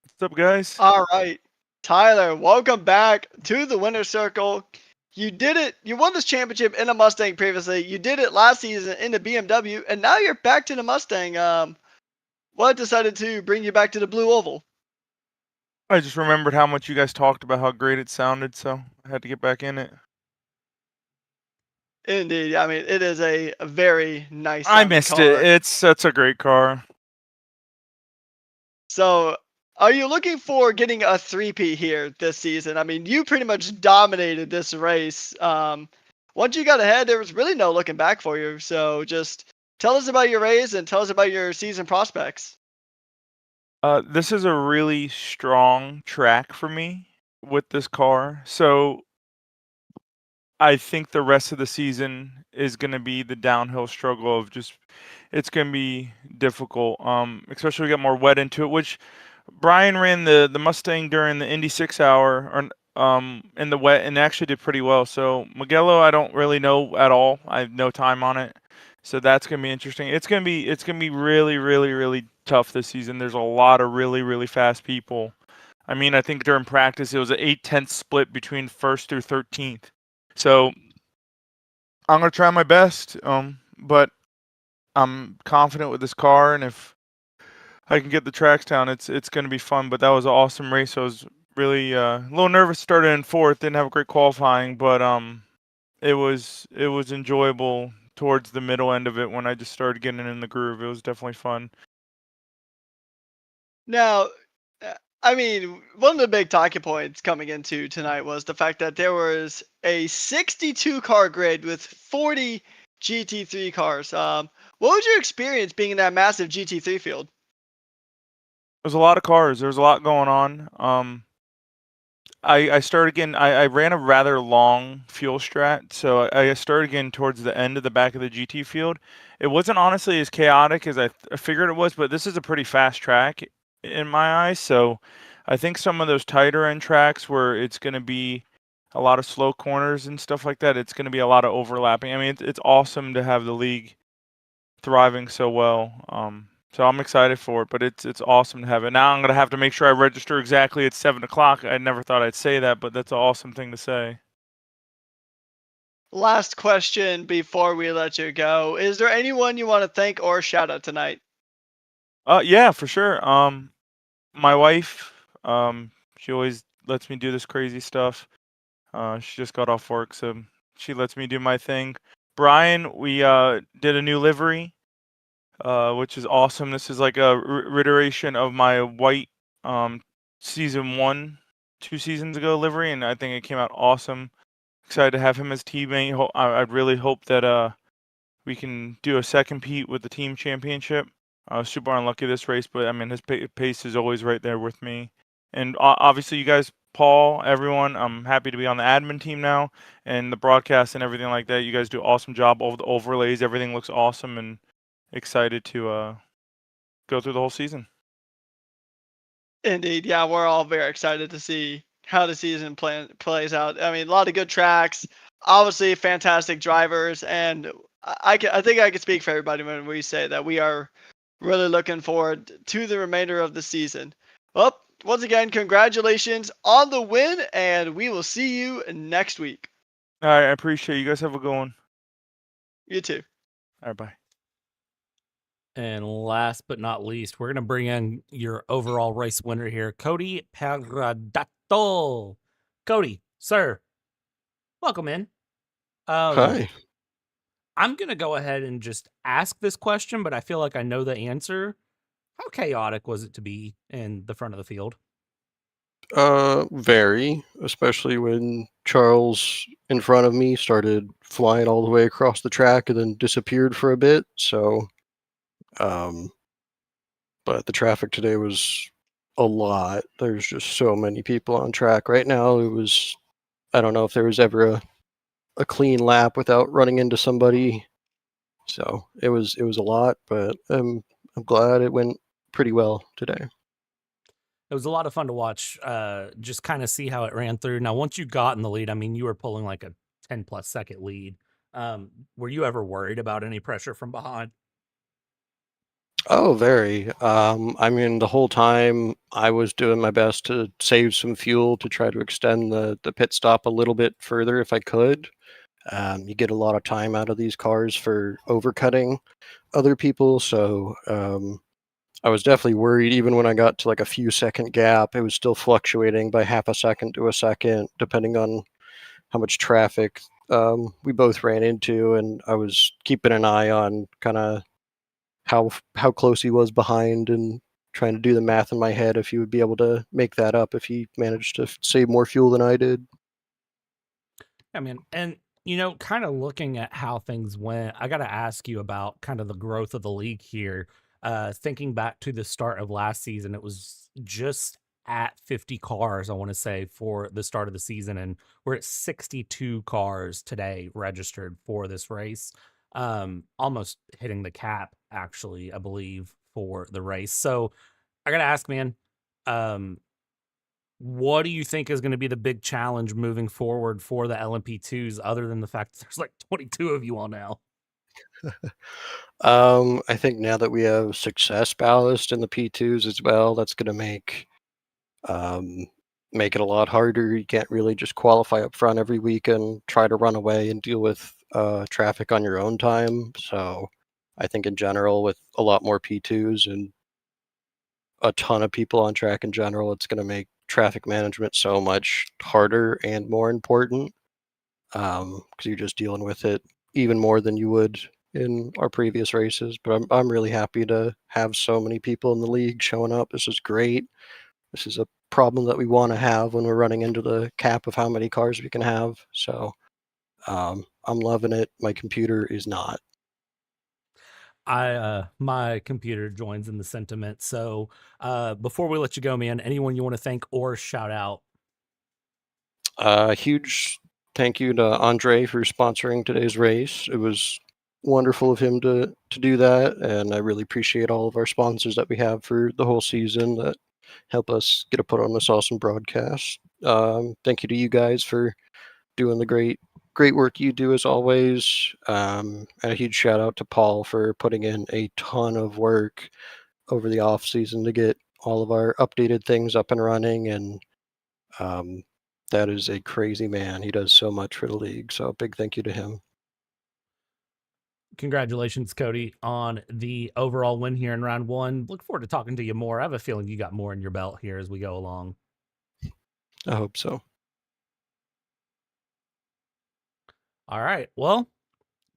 What's up, guys? All right, Tyler, welcome back to the winner's circle. You did it. You won this championship in a Mustang previously. You did it last season in the BMW, and now you're back to the Mustang. What decided to bring you back to the Blue Oval? I just remembered how much you guys talked about how great it sounded, so I had to get back in it. Indeed. I mean, it is a very nice I sounding missed car. it. It's such a great car. So, are you looking for getting a three-peat here this season? I mean, you pretty much dominated this race. Once you got ahead, there was really no looking back for you. So, just tell us about your race and tell us about your season prospects. This is a really strong track for me with this car, so I think the rest of the season is going to be the downhill struggle of just it's going to be difficult. Especially we get more wet into it, which Brian ran the Mustang during the Indy 6 hour or in the wet and actually did pretty well. So Mugello, I don't really know at all. I have no time on it. So that's going to be interesting. It's going to be really, really, really tough this season. There's a lot of really, really fast people. I mean, I think during practice it was an 8/10 split between 1st through 13th. So I'm going to try my best, but I'm confident with this car, and if I can get the tracks down, it's going to be fun. But that was an awesome race. I was really a little nervous starting in 4th. Didn't have a great qualifying, but it was enjoyable towards the middle end of it when I just started getting in the groove. It was definitely fun. Now, I mean, one of the big talking points coming into tonight was the fact that there was a 62 car grid with 40 GT3 cars. What was your experience being in that massive GT3 field? There's a lot of cars. There's a lot going on. I started again. I ran a rather long fuel strat, so I started again towards the end of the back of the GT field. It wasn't honestly as chaotic as I figured it was, but this is a pretty fast track in my eyes. So I think some of those tighter end tracks where it's going to be a lot of slow corners and stuff like that, it's going to be a lot of overlapping. I mean, it's awesome to have the league thriving so well. So I'm excited for it, but it's awesome to have it. Now I'm gonna have to make sure I register exactly at 7 o'clock. I never thought I'd say that, but that's an awesome thing to say. Last question before we let you go. Is there anyone you want to thank or shout out tonight? Yeah, for sure. My wife, she always lets me do this crazy stuff. She just got off work, so she lets me do my thing. Brian, we did a new livery, which is awesome. This is like a reiteration of my white season 1 2 seasons ago livery, and I think it came out awesome. Excited to have him as teammate. I'd really hope that we can do a second Pete with the team championship. I was super unlucky this race, but I mean his pace is always right there with me. And obviously, you guys, Paul, everyone, I'm happy to be on the admin team now, and the broadcast and everything like that. You guys do an awesome job. All the overlays, everything looks awesome, and excited to go through the whole season. Indeed, yeah, we're all very excited to see how the season plays out. I mean, a lot of good tracks, obviously fantastic drivers, and I think I can speak for everybody when we say that we are really looking forward to the remainder of the season. Well, once again, congratulations on the win, and we will see you next week. All right, I appreciate it. You guys have a good one. You too. All right, bye. And last but not least, we're going to bring in your overall race winner here, Cody Perradato. Cody, sir, welcome in. Hi. I'm going to go ahead and just ask this question, but I feel like I know the answer. How chaotic was it to be in the front of the field? Very, especially when Charles in front of me started flying all the way across the track and then disappeared for a bit. So, um, but the traffic today was a lot. There's just so many people on track right now. I don't know if there was ever a clean lap without running into somebody. So it was a lot, but I'm glad it went pretty well today. It was a lot of fun to watch, just kind of see how it ran through. Now, once you got in the lead, I mean, you were pulling like a 10+ second lead. Were you ever worried about any pressure from behind? Oh, very. I mean, the whole time I was doing my best to save some fuel to try to extend the pit stop a little bit further if I could. You get a lot of time out of these cars for overcutting other people, so I was definitely worried. Even when I got to like a few second gap, it was still fluctuating by half a second to a second, depending on how much traffic we both ran into, and I was keeping an eye on kind of how close he was behind and trying to do the math in my head if he would be able to make that up if he managed to save more fuel than I did. I mean, and kind of looking at how things went, I got to ask you about kind of the growth of the league here. Thinking back to the start of last season, it was just at 50 cars, I want to say, for the start of the season, and we're at 62 cars today registered for this race. Almost hitting the cap, actually, I believe, for the race. So I got to ask, man, what do you think is going to be the big challenge moving forward for the LMP2s, other than the fact that there's like 22 of you all now? I think now that we have success ballast in the P2s as well, that's going to um, make it a lot harder. You can't really just qualify up front every week and try to run away and deal with traffic on your own time. So I think in general, with a lot more P2s and a ton of people on track in general, it's going to make traffic management so much harder and more important, because you're just dealing with it even more than you would in our previous races. But I'm really happy to have so many people in the league showing up. This is great. This is a problem that we want to have when we're running into the cap of how many cars we can have. So I'm loving it. My computer is not. My computer joins in the sentiment. So before we let you go, man, anyone you want to thank or shout out? Huge thank you to Andre for sponsoring today's race. It was wonderful of him to do that, and I really appreciate all of our sponsors that we have for the whole season that help us get to put on this awesome broadcast. Thank you to you guys for doing the great work you do as always. And a huge shout out to Paul for putting in a ton of work over the off season to get all of our updated things up and running, and that is a crazy man. He does so much for the league, so big thank you to him. Congratulations, Cody, on the overall win here in round 1. Look forward to talking to you more. I have a feeling you got more in your belt here as we go along. I hope so. All right. Well,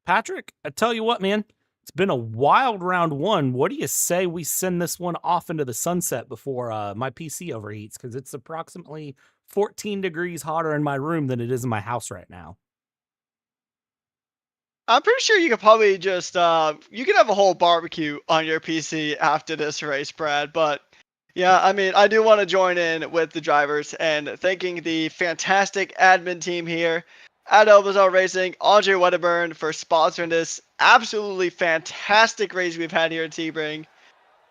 Patrick, I tell you what, man, it's been a wild round 1. What do you say we send this one off into the sunset before my PC overheats? Because it's approximately 14 degrees hotter in my room than it is in my house right now. I'm pretty sure you could probably just you can have a whole barbecue on your PC after this race, Brad. But yeah, I mean, I do want to join in with the drivers and thanking the fantastic admin team here at Elvazar Racing, Andre Wedderburn, for sponsoring this absolutely fantastic race we've had here at Sebring.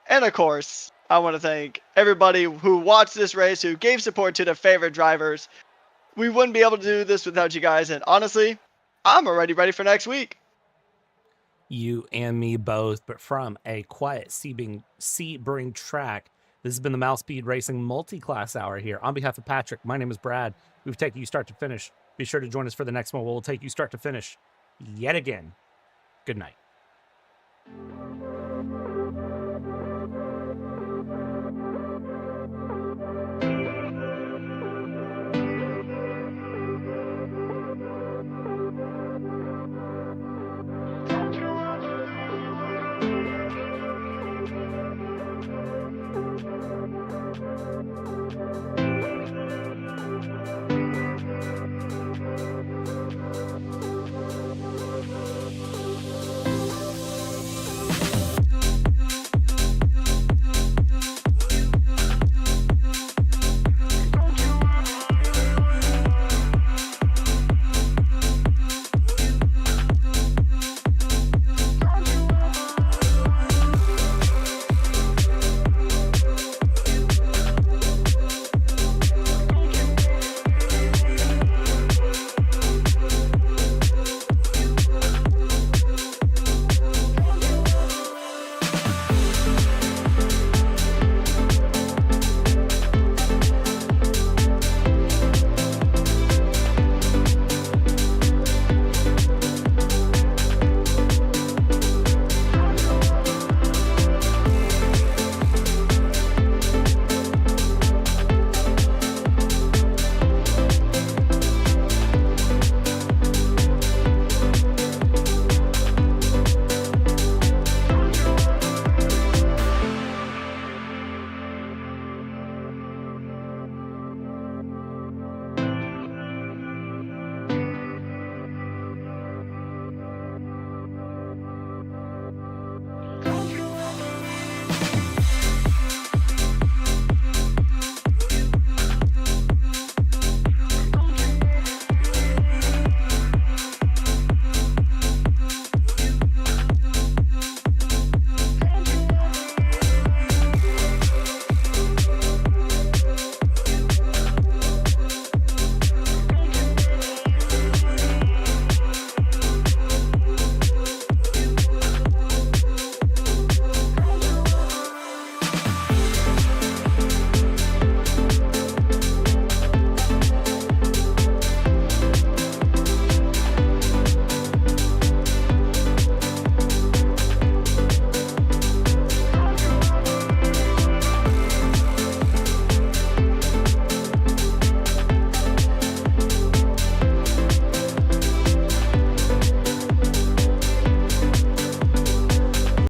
And of course, I want to thank everybody who watched this race, who gave support to their favorite drivers. We wouldn't be able to do this without you guys, and honestly, I'm already ready for next week. You and me both, but from a quiet Sebring track. This has been the Malspeed Racing Multiclass Hour here. On behalf of Patrick, my name is Brad. We've taken you start to finish. Be sure to join us for the next one where we'll take you start to finish yet again. Good night.